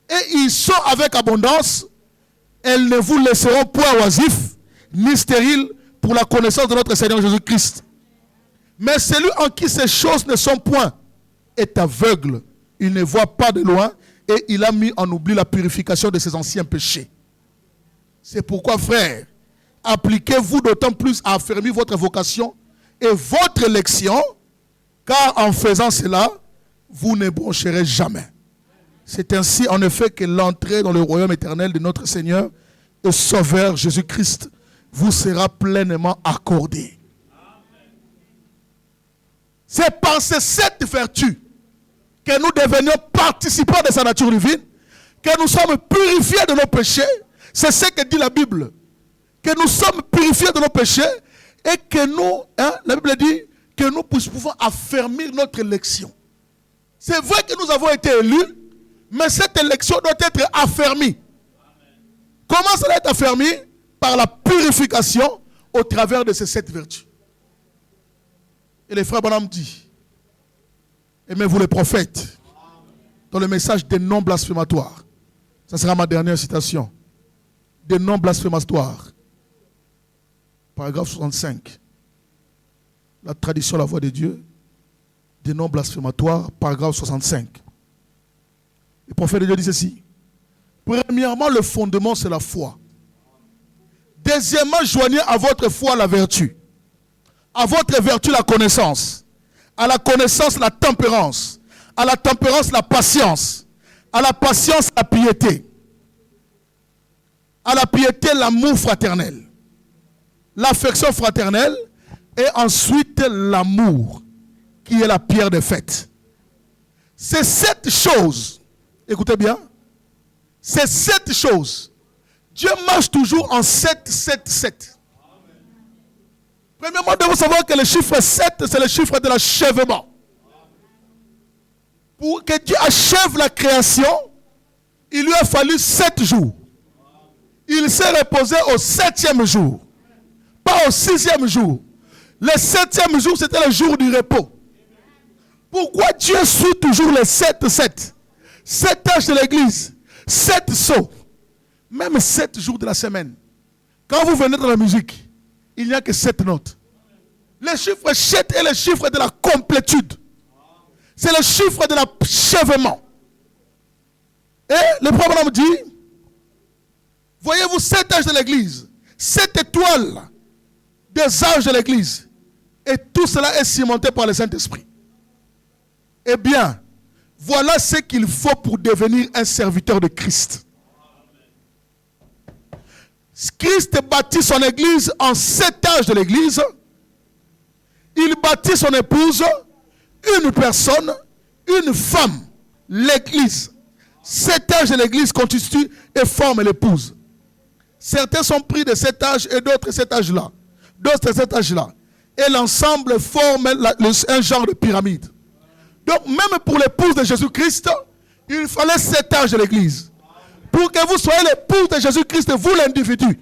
et ils sont avec abondance, elles ne vous laisseront point oisifs, ni stériles pour la connaissance de notre Seigneur Jésus-Christ. Mais celui en qui ces choses ne sont point est aveugle. Il ne voit pas de loin et il a mis en oubli la purification de ses anciens péchés. C'est pourquoi, frères, appliquez-vous d'autant plus à affermir votre vocation et votre élection, car en faisant cela, vous ne broncherez jamais. C'est ainsi en effet que l'entrée dans le royaume éternel de notre Seigneur et Sauveur Jésus-Christ vous sera pleinement accordée. C'est par ces 7 vertus que nous devenions participants de sa nature divine, que nous sommes purifiés de nos péchés. C'est ce que dit la Bible. Que nous sommes purifiés de nos péchés et que nous, la Bible dit, que nous pouvons affermir notre élection. C'est vrai que nous avons été élus, mais cette élection doit être affermie. Comment ça doit être affermi? Par la purification au travers de ces 7 vertus. Et les frères Branham dit, aimez-vous les prophètes, dans le message des non blasphématoires. Ça sera ma dernière citation. Des non blasphématoires. Paragraphe 65. La tradition, la voix de Dieu. Des non blasphématoires. Paragraphe 65. Le prophète de Dieu dit ceci. Premièrement, le fondement, c'est la foi. Deuxièmement, joignez à votre foi la vertu. À votre vertu, la connaissance. À la connaissance, la tempérance. À la tempérance, la patience. À la patience, la piété. à la piété, l'amour fraternel, l'affection fraternelle, et ensuite l'amour, qui est la pierre de fête. C'est 7 choses, écoutez bien, c'est 7 choses. Dieu marche toujours en 7, 7, 7. Premièrement, nous devons savoir que le chiffre 7, c'est le chiffre de l'achèvement. Pour que Dieu achève la création, il lui a fallu 7 jours. Il s'est reposé au 7e jour, pas au 6e jour. Le 7e jour, c'était le jour du repos. Pourquoi Dieu suit toujours les 7, 7? 7 tâches de l'église, 7 sauts, même 7 jours de la semaine. Quand vous venez dans la musique, il n'y a que 7 notes. Le chiffre 7 est le chiffre de la complétude. C'est le chiffre de l'achèvement. Et le prophète dit, voyez-vous 7 âges de l'église, 7 étoiles des âges de l'église. Et tout cela est cimenté par le Saint-Esprit. Eh bien, voilà ce qu'il faut pour devenir un serviteur de Christ. Christ bâtit son église en 7 âges de l'église. Il bâtit son épouse, une personne, une femme, l'église. 7 âges de l'église constituent et forment l'épouse. Certains sont pris de cet âge et d'autres de cet âge-là. D'autres de cet âge-là. Et l'ensemble forme un genre de pyramide. Donc même pour l'épouse de Jésus-Christ, il fallait 7 âges de l'église. Pour que vous soyez l'épouse de Jésus-Christ, vous l'individu.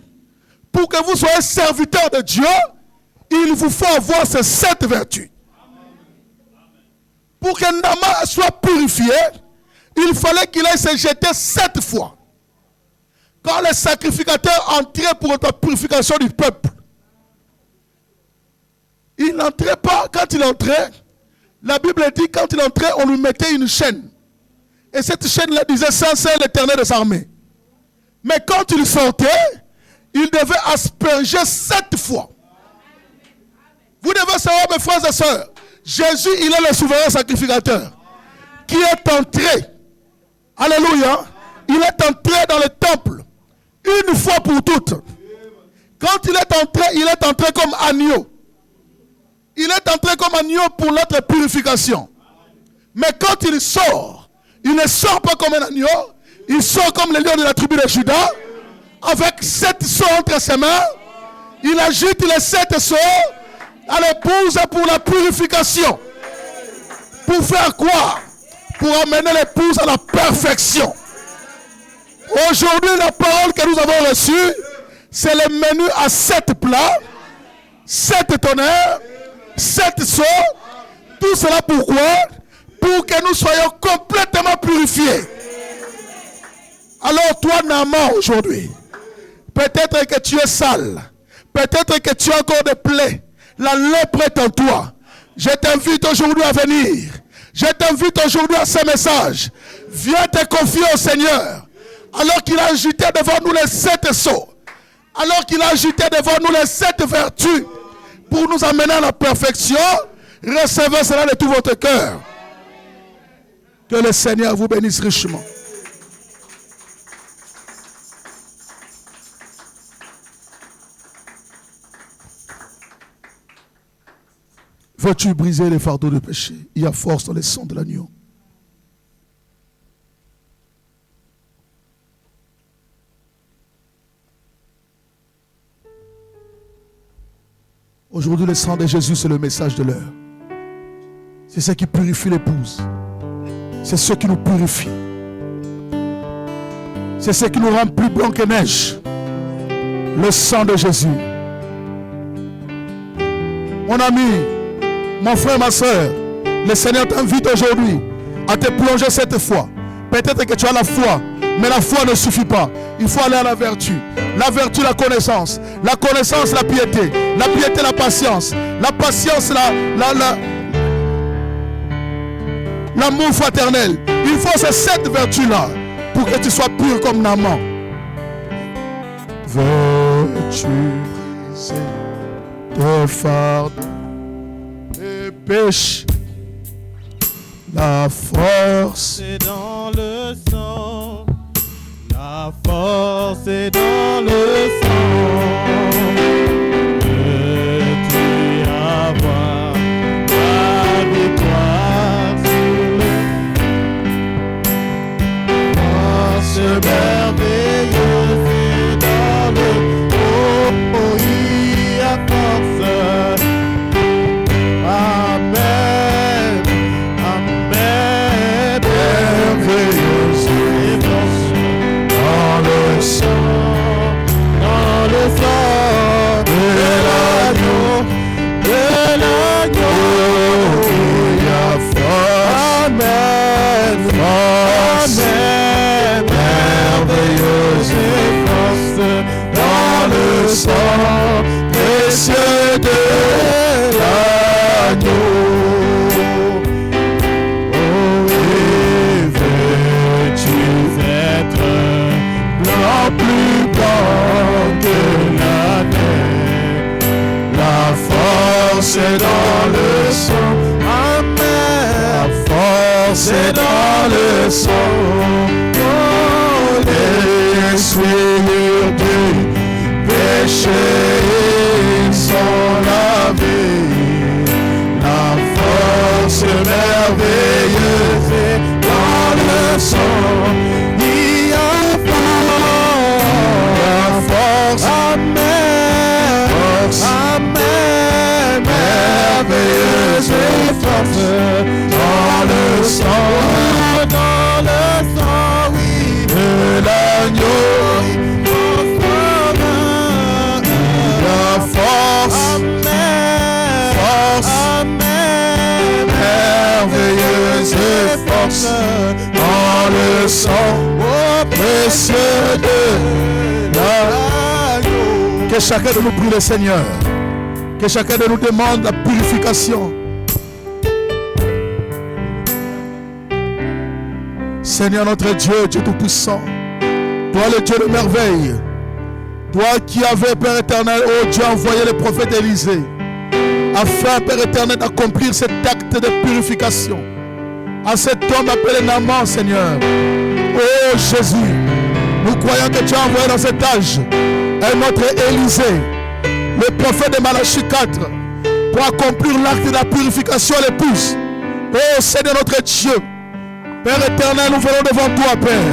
Pour que vous soyez serviteur de Dieu, il vous faut avoir ces 7 vertus. Pour qu'un Naaman soit purifié, il fallait qu'il aille se jeter 7 fois. Quand les sacrificateurs entraient pour la purification du peuple, il n'entrait pas. Quand il entrait, la Bible dit quand il entrait, on lui mettait une chaîne. Et cette chaîne-là disait Saint, Saint, l'Éternel des armées. Mais quand il sortait, il devait asperger 7 fois. Vous devez savoir, mes frères et sœurs, Jésus, il est le souverain sacrificateur qui est entré. Alléluia. Il est entré dans le temple une fois pour toutes. Quand il est entré comme agneau. Il est entré comme agneau pour notre purification. Mais quand il sort, il ne sort pas comme un agneau. Il sort comme le lion de la tribu de Juda. Avec 7 sceaux entre ses mains. Il agite les 7 sceaux à l'épouse pour la purification. Pour faire quoi? Pour amener l'épouse à la perfection. Aujourd'hui, la parole que nous avons reçue, c'est le menu à 7 plats, 7 tonnerres, 7 seaux. Tout cela pourquoi? Pour que nous soyons complètement purifiés. Alors toi, Naaman, aujourd'hui, peut-être que tu es sale, peut-être que tu as encore des plaies, la lèpre est en toi. Je t'invite aujourd'hui à venir. Je t'invite aujourd'hui à ce message. Viens te confier au Seigneur. Alors qu'il a agité devant nous les 7 sceaux. Alors qu'il a agité devant nous les 7 vertus. Pour nous amener à la perfection. Recevez cela de tout votre cœur. Que le Seigneur vous bénisse richement. Veux-tu briser les fardeaux de péché? Il y a force dans le sang de l'agneau. Aujourd'hui, le sang de Jésus, c'est le message de l'heure. C'est ce qui purifie l'épouse. C'est ce qui nous purifie. C'est ce qui nous rend plus blancs que neige. Le sang de Jésus. Mon ami, mon frère, ma soeur, le Seigneur t'invite aujourd'hui à te plonger cette foi. Peut-être que tu as la foi, mais la foi ne suffit pas. Il faut aller à la vertu. La vertu, la connaissance. La connaissance, la piété. La piété, la patience. La patience, l'amour fraternel. Il faut ces 7 vertus-là pour que tu sois pur comme Naaman. Veux-tu briser tes fardeaux? Pêche, la force
c'est dans le sang, la La force est dans le sang que tu avoir la victoire sur le force merveilleuse est dans le oui à force. Amen, amen, merveilleuse est force dans le sang de l'agneau, il y a force. Amen, amen, merveilleuse est force dans le sang précieux de l'agneau. Oh, et veux-tu être blanc, plus blanc que la neige? La force est dans le sang. Amen. La force est dans le sang. Oh, les souillures du péché sont lavés. La force merveilleuse est dans le sang. Il y a force. Amen. Force. Amen. Merveilleuse est force dans le sang. Dans le sang, oui, de l'agneau. Force, amen, force, amen, merveilleuse force dans le sang précieux de l'agneau. Que chacun de nous prie le Seigneur, que chacun de nous demande la purification. Seigneur notre Dieu, Dieu Tout-Puissant, toi le Dieu de merveille, toi qui avais, Père éternel, oh Dieu, envoyé le prophète Élisée, afin, Père éternel, d'accomplir cet acte de purification à cet homme appelé Naaman, Seigneur. Oh Jésus, nous croyons que tu as envoyé dans cet âge un autre Élisée, le prophète de Malachie 4, pour accomplir l'acte de la purification à l'épouse. Oh Seigneur notre Dieu, Père éternel, nous venons devant toi, Père.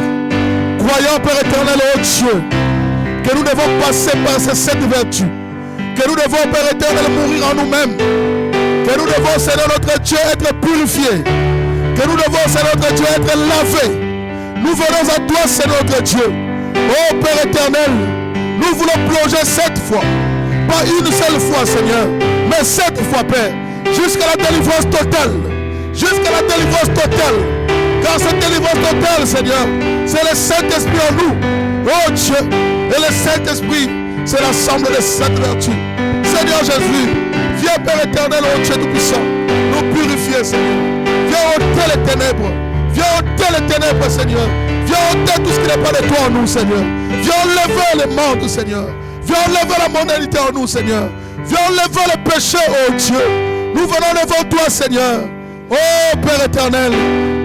Croyons, Père éternel, oh Dieu, que nous devons passer par ces 7 vertus, que nous devons, Père éternel, mourir en nous-mêmes, que nous devons, Seigneur notre Dieu, être purifiés, que nous devons, Seigneur notre Dieu, être lavés. Nous venons à toi, Seigneur notre Dieu. Oh Père éternel, nous voulons plonger 7 fois, pas une seule fois, Seigneur, mais 7 fois, Père, jusqu'à la délivrance totale, jusqu'à la délivrance totale, car cette délivrance totale, Seigneur, c'est le Saint-Esprit en nous. Oh Dieu, et le Saint-Esprit, c'est l'ensemble des 7 vertus. Seigneur Jésus, viens Père éternel, oh Dieu Tout-Puissant, nous purifier, Seigneur. Viens ôter les ténèbres. Viens ôter les ténèbres, Seigneur. Viens ôter tout ce qui n'est pas de toi en nous, Seigneur. Viens enlever les mondes, Seigneur. Viens enlever la mondanité en nous, Seigneur. Viens enlever le péché, oh Dieu. Nous venons devant toi, Seigneur. Oh Père éternel,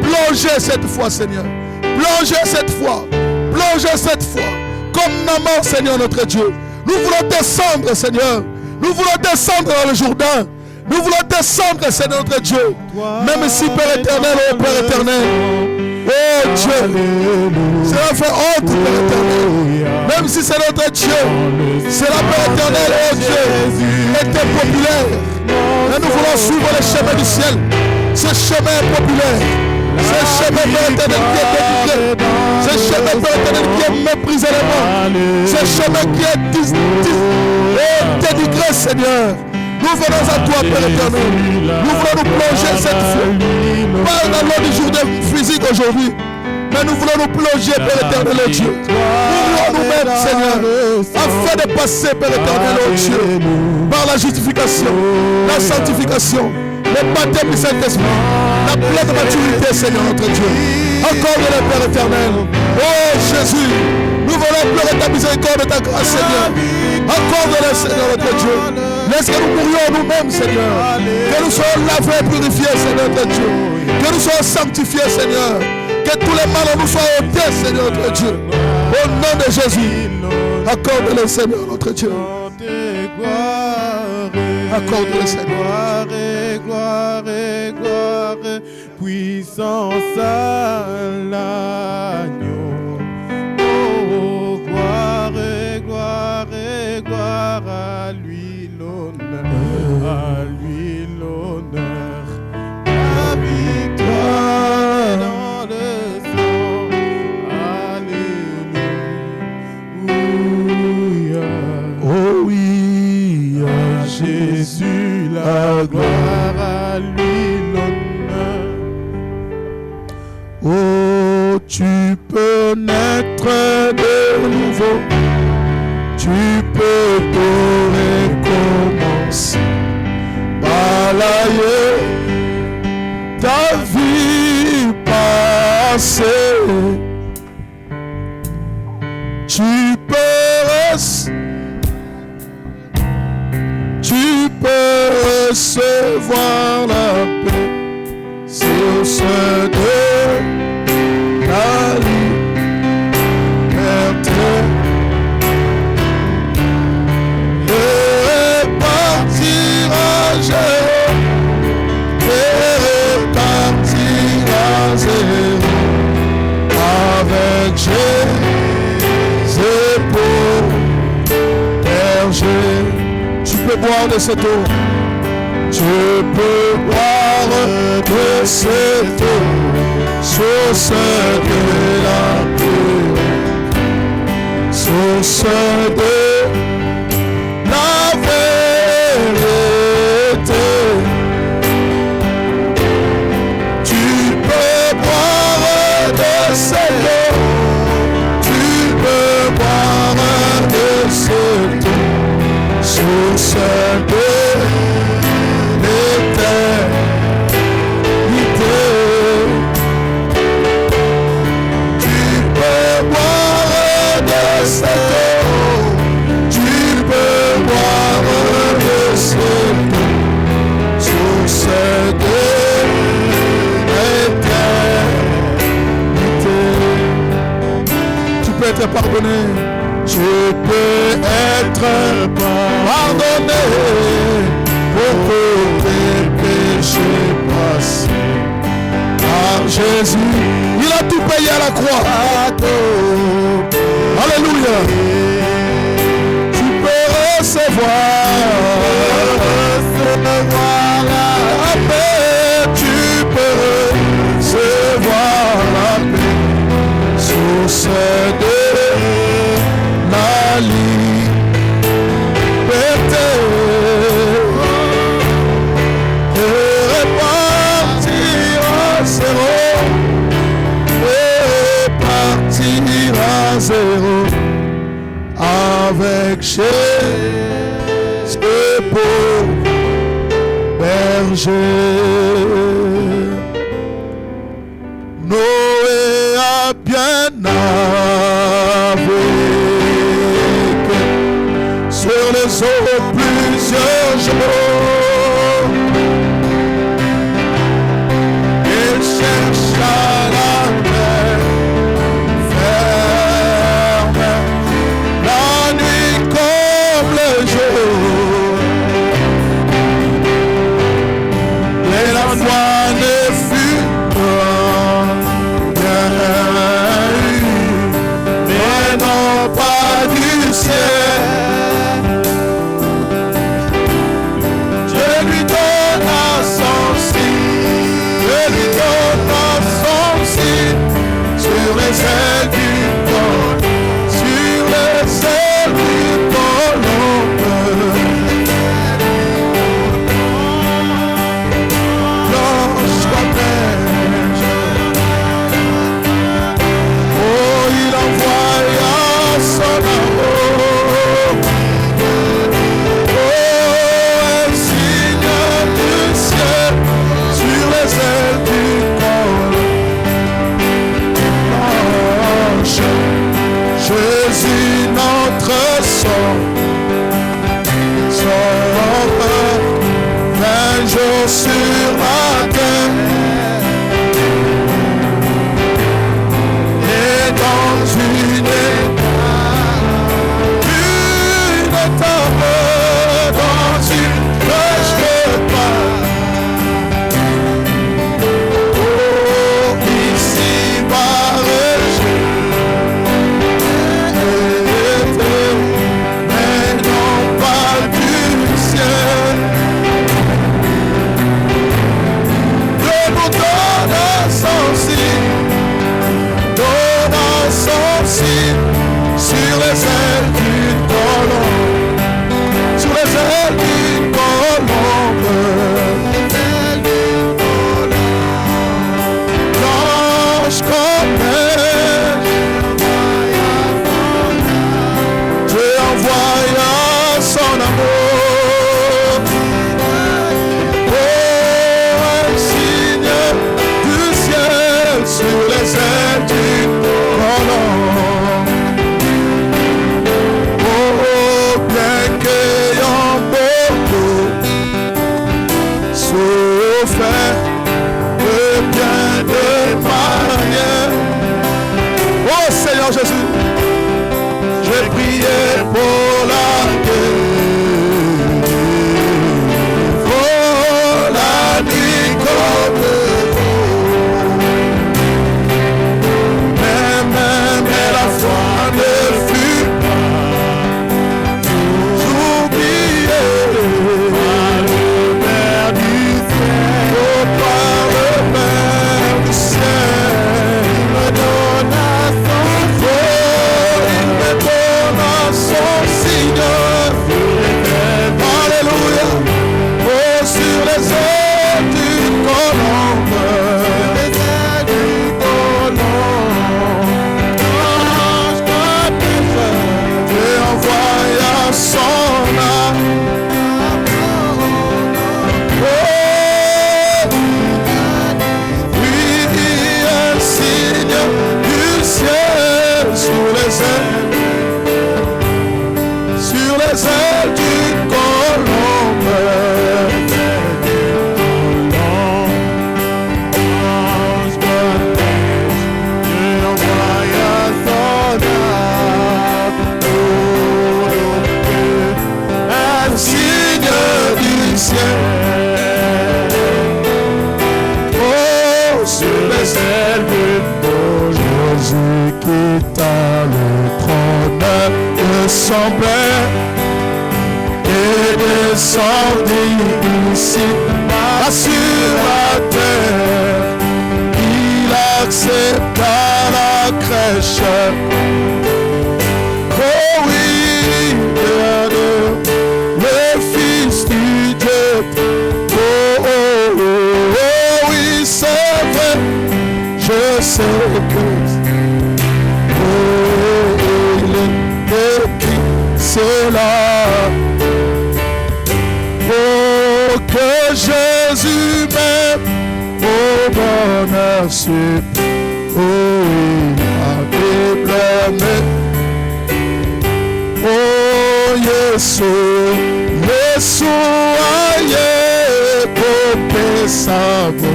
plongez cette fois, Seigneur. Plongez cette fois. Plongez cette fois, comme Naaman, Seigneur notre Dieu. Nous voulons descendre, Seigneur. Nous voulons descendre dans le Jourdain. Nous voulons descendre, Seigneur notre Dieu. Même si, Père éternel, oh Père éternel, oh Dieu, cela fait honte, Père éternel. Même si c'est notre Dieu, c'est la Père éternel, oh Dieu, était populaire. Mais nous voulons suivre le chemin du ciel. Ce chemin est populaire. Ce chemin, Père éternel, qui est dénigré. Ce chemin, Père éternel, qui est méprisé les morts. Ce chemin qui est dénigré, Seigneur. Nous venons à toi, Père éternel. Nous voulons nous plonger cette fois. Pas dans l'eau du jour de physique aujourd'hui, mais nous voulons nous plonger, Père éternel, oh Dieu. Nous voulons nous-mêmes, Seigneur, afin de passer, Père éternel, oh Dieu, par la justification, la sanctification, le baptême du Saint-Esprit, la pleine maturité, Seigneur notre Dieu. Accorde-le, Père éternel. Oh Jésus, nous voulons pleurer ta miséricorde et ta grâce, Seigneur. Accorde-le, Seigneur notre Dieu. Laisse que nous mourions nous-mêmes, Seigneur. Que nous soyons lavés et purifiés, Seigneur notre Dieu. Que nous soyons sanctifiés, Seigneur. Que tous les mal en nous soient ôtés, Seigneur notre Dieu. Au nom de Jésus, accorde-le Seigneur notre Dieu. Accorde-le Seigneur.
Gloire, gloire, puissance à l'agneau. Oh, gloire, gloire, gloire, à lui l'honneur, à lui l'honneur. La victoire dans le sang, alléluia.
Oh oui,
À Jésus la gloire, à lui l'honneur.
oh, tu peux naître de nouveau, tu peux tout recommencer, balayer ta vie passée. Tu peux recevoir la paix, source de la liberté, et repartir à zéro, et repartir à zéro, avec Jésus pour berger. Tu peux boire de cette eau. Tu peux boire de cette eau, source de la paix, source de la vérité. Tu peux boire de cette eau, tu peux boire de cette eau, source de être pardonné, tu peux être pardonné pour tous tes péchés passés. Par Jésus, il a tout payé à la croix. Alléluia. Tu peux recevoir la paix, tu peux recevoir la paix, source de la liberté, et repartir à zéro, et repartir à zéro, avec Jésus pour berger. Noé a bien navigué sur les eaux plusieurs jours. Il chercha la mer ferme, la nuit comme le jour. Et la foi ne fut mais non pas du ciel. Je lui donna son signe, je lui donna son signe sur les ailes du pôle, sur les ailes du pôle. Lorsque je neige, oh, il envoya son amour, oh, un signe du ciel sur les ailes du pôle. Jésus notre ailes d'une colombe. Oh, sur les ailes d'une colombe, Jésus quitta le trône de son Père et descendit ici, là sur la terre. Il accepta la crèche. Oh oui, le Fils du Dieu. Oh, oh, oh, oh oui, c'est vrai. Je sais que il est écrit cela. Oh, que Jésus m'aime au bonheur suprême. Oh, il a déblâmé. Oh, Yesu, Yesu, aïe, popé sabo.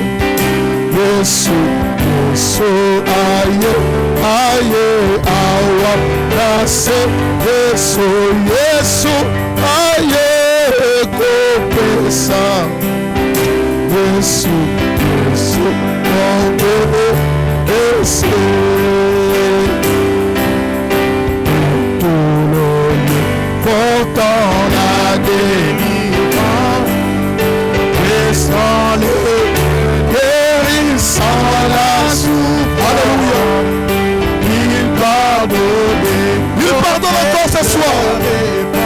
Yesu, Yesu, aïe, aïe, awa, nase. Yesu, Yesu, aïe, popé sabo. Yesu, Yesu, mon bébé, Yesu. Portant la délivrance, laissant le guérissant la souffrance. Alléluia. Il pardonne. Il pardonne encore ce soir.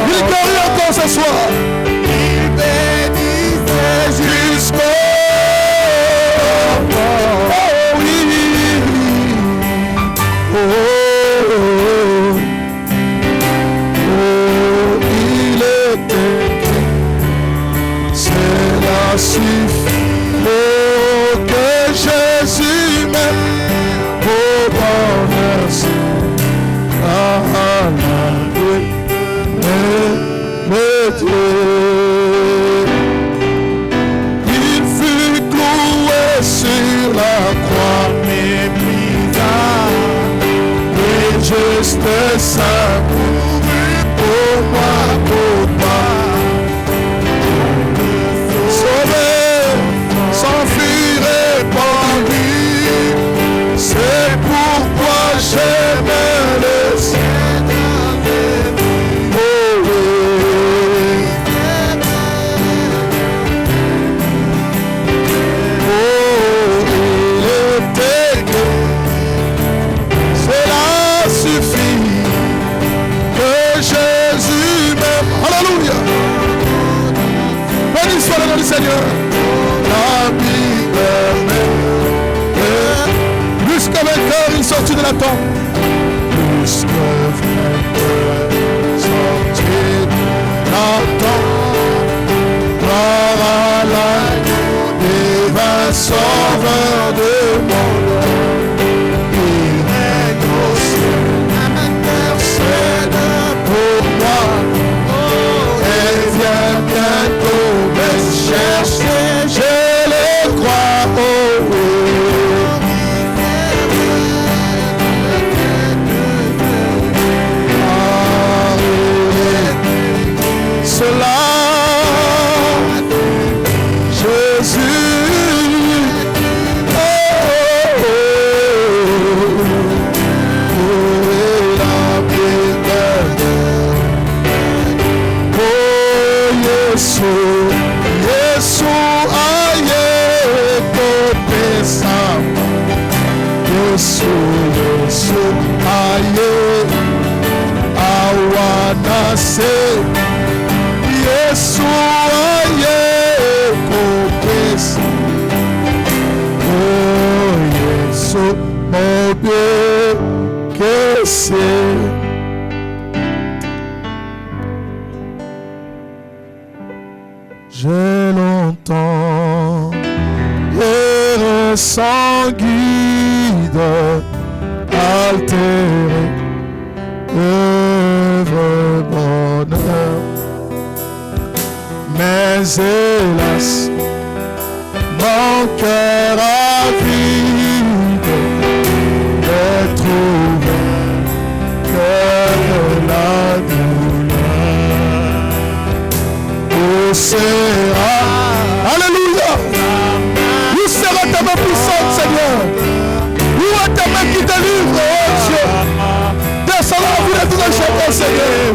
Il guérit encore ce soir. Il bénissait jusqu'au. Oh oui. Oh. Suffit, oh, que Jésus m'aime au bonheur. Ah, le Dieu. Il fut cloué sur la croix, méprisable, et juste saint pour moi, pour moi. S'enfuir répandu, c'est pourquoi j'aime le Seigneur. Oh oui. Oh, il était que cela suffit, que Jésus m'aime. Alléluia. Béni soit le nom du Seigneur. Jusqu'à vainqueur, il sortit de la tombe. Jusqu'à vainqueur, sortit de la tombe. Gloire à l'agneau, divin sauveur de monde. Il règne au ciel, intercède pour moi. Et vient bientôt me chercher. Je le crois, oh oui. Cela, Jésus, oh, la prière, oh, Yesu, Yesu, aïe, popé sam, Yesu, Yesu, aïe, awanase. Yesu aye kopesa. Oh Yesu mon Dieu que c'est. J'ai longtemps erré sans guide, altéré, œuvre bonheur. hélas, mon cœur avide de trouver que la douleur. Où sera, alléluia, où sera ta main puissante, Seigneur? Où est ta main qui délivre, oh Dieu? Descends la vie de tous les chacun, Seigneur.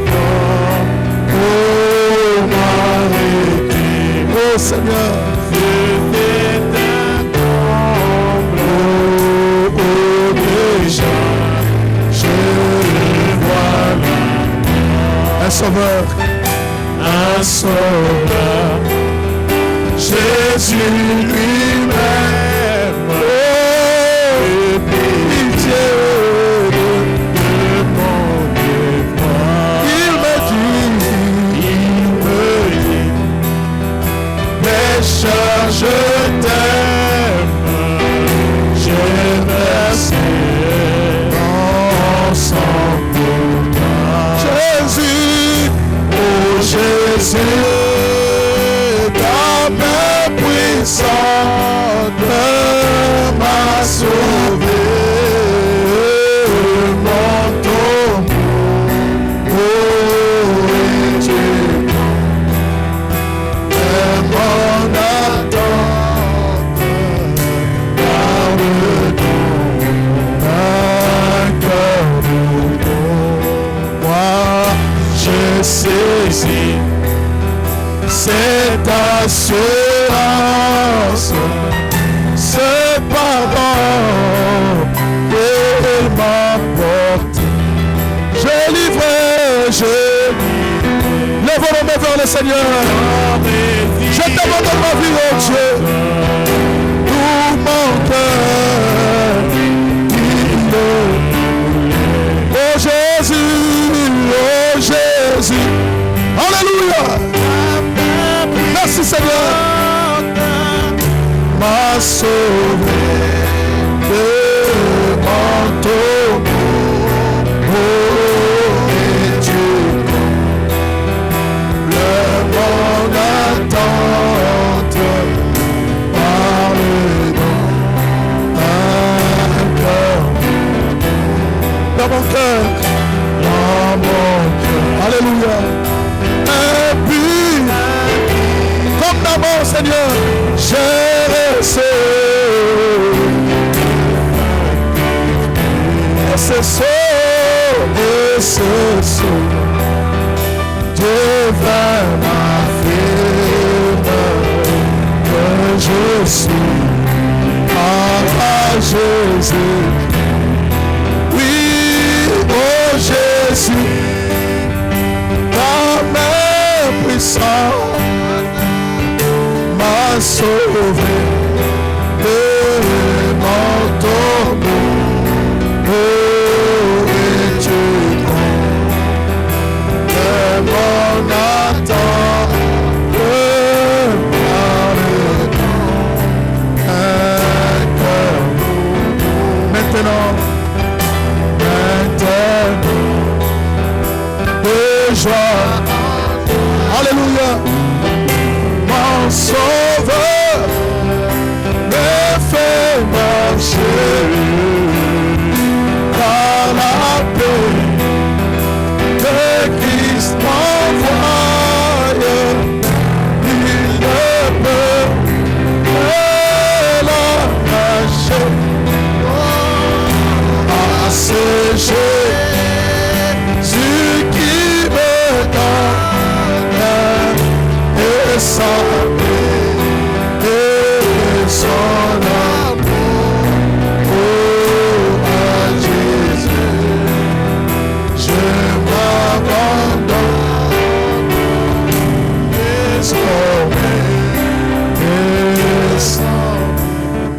Oh, Marie, oh Seigneur, déjà, je vois un sauveur, un sauveur, Jésus lui-même. Oh, pitié de mon devoir. Il me dit, pécheur, je t'aime, j'ai versé mon sang pour toi. Jésus, oh Jésus, ta main puissante m'a sauvé. Mon tombeau, oh, et Dieu, et mon attente, pardon, un cœur nouveau. Moi, je saisis cette assurance, ce pardon qu'il m'apporte. Je livre, lève nos mains vers le Seigneur. Je t'abandonne ma vie, oh Dieu. Tout mon cœur, oh Jésus, oh Jésus. Alléluia. Merci Seigneur, m'a sauvé de mon tombeau. Oh, et Dieu, le monde attente par le don, un cœur dans mon cœur, dans mon cœur. Alléluia. Et puis, comme d'abord, Seigneur, j'ai reçu. Et ce saut, Dieu va m'affirmer que je suis à Jésus. Oui, oh Jésus, ta main puissante m'a sauvé de mon tombeau. Oh, et Dieu de mon attente par le don, un cœur maintenant de joie. Alléluia. Mon sauveur me fait marcher par la paix que Christ m'envoie. Il ne peut me l'arracher. Ah, c'est Jésus qui me donne et sa paix et son amour. Oh, à Jésus, je m'abandonne désormais.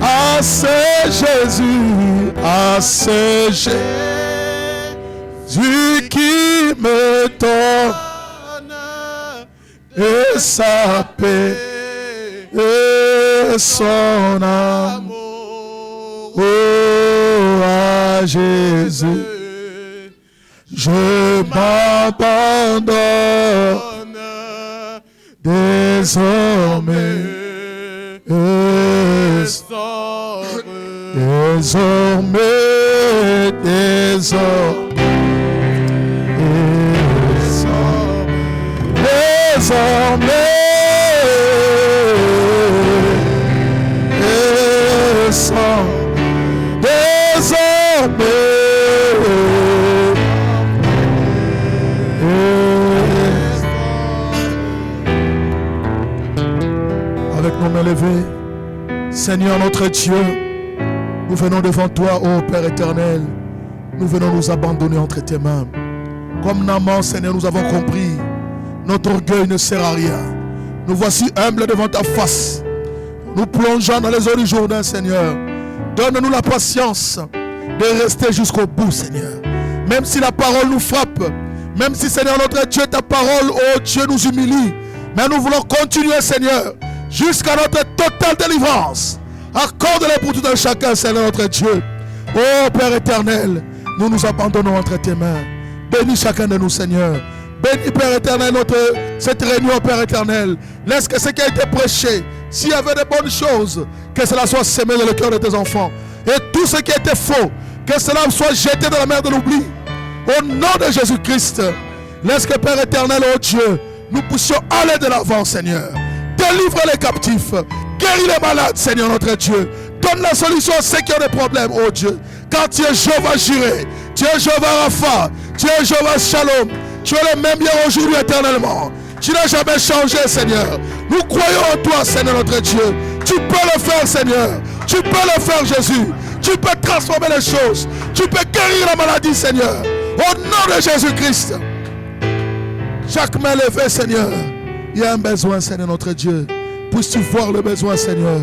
Ah, c'est Jésus, ah, c'est Jésus qui me donne et sa paix et son amour. Oh, à Jésus, je m'abandonne désormais, désormais, avec nos mains levées, Seigneur notre Dieu, nous venons devant toi, ô Père éternel. Nous venons nous abandonner entre tes mains. Comme Naaman, Seigneur, nous avons compris. Notre orgueil ne sert à rien. Nous voici humbles devant ta face. Nous plongeons dans les eaux du Jourdain, Seigneur. Donne-nous la patience de rester jusqu'au bout, Seigneur. Même si la parole nous frappe, même si, Seigneur notre Dieu, ta parole, oh Dieu, nous humilie. Mais nous voulons continuer, Seigneur, jusqu'à notre totale délivrance. Accorde-le pour tout un chacun, Seigneur notre Dieu. Oh Père éternel, nous nous abandonnons entre tes mains. Bénis chacun de nous, Seigneur. Bénis, Père éternel, cette réunion, Père éternel. Laisse que ce qui a été prêché, s'il y avait de bonnes choses, que cela soit sémé dans le cœur de tes enfants. Et tout ce qui était faux, que cela soit jeté dans la mer de l'oubli. Au nom de Jésus-Christ, laisse que, Père éternel, oh Dieu, nous puissions aller de l'avant, Seigneur. Délivre les captifs. Guéris les malades, Seigneur notre Dieu. Donne la solution à ceux qui ont des problèmes, oh Dieu. Car tu es Jéhovah Jireh, tu es Jéhovah Rapha, tu es Jéhovah Shalom. Tu es le même hier, aujourd'hui, éternellement. Tu n'as jamais changé, Seigneur. Nous croyons en toi, Seigneur notre Dieu. Tu peux le faire, Seigneur. Tu peux le faire, Jésus. Tu peux transformer les choses. Tu peux guérir la maladie, Seigneur. Au nom de Jésus-Christ. Chaque main levée, Seigneur. Il y a un besoin, Seigneur notre Dieu. Puisses-tu voir le besoin, Seigneur.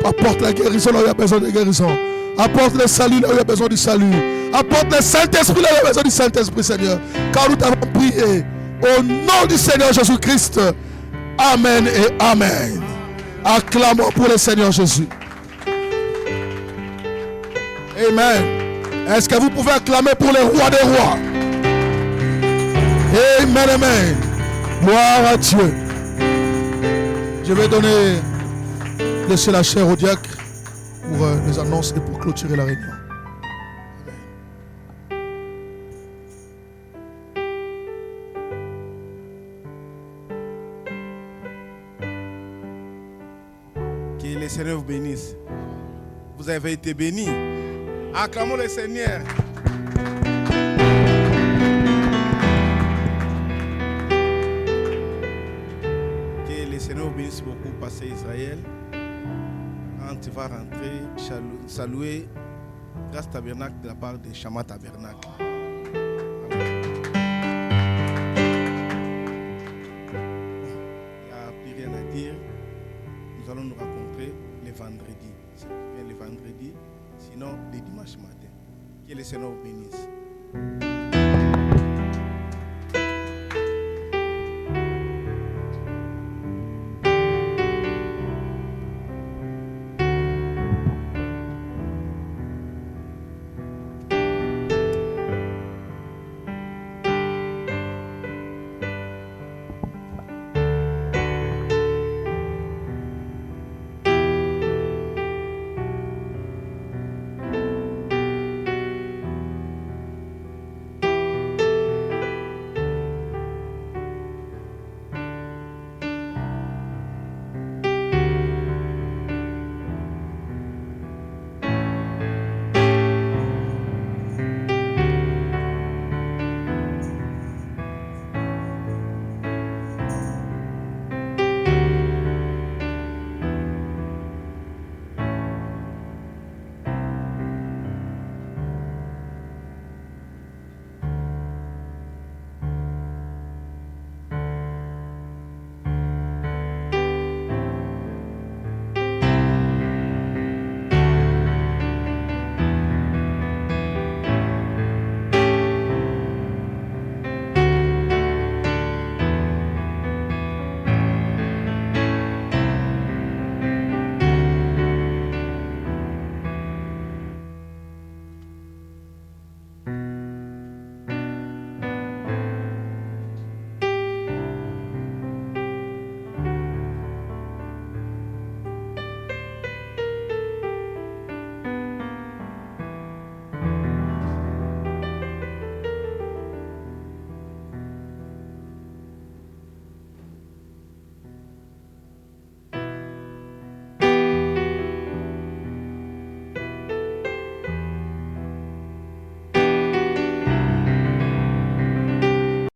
Apporte la guérison là où il y a besoin de guérison. Apporte le salut là où il y a besoin du salut. Apporte le Saint-Esprit là où il y a besoin du Saint-Esprit, Seigneur. Car nous t'avons prié. Au nom du Seigneur Jésus-Christ. Amen et Amen. Acclamons pour le Seigneur Jésus. Amen. Est-ce que vous pouvez acclamer pour le roi des rois? Amen, amen. Gloire à Dieu. Je vais laisser la chair au diacre pour les annonces et pour clôturer la réunion.
Que le Seigneur vous bénisse. Vous avez été bénis. Acclamons le Seigneur. Que le Seigneur vous bénisse beaucoup, Pasteur Israël. Quand tu vas rentrer, saluer Grâce Tabernacle de la part de Chama Tabernacle. Il n'y a plus rien à dire. Nous allons nous rencontrer le vendredi. Le vendredi, sinon le dimanche matin. Que le Seigneur vous bénisse.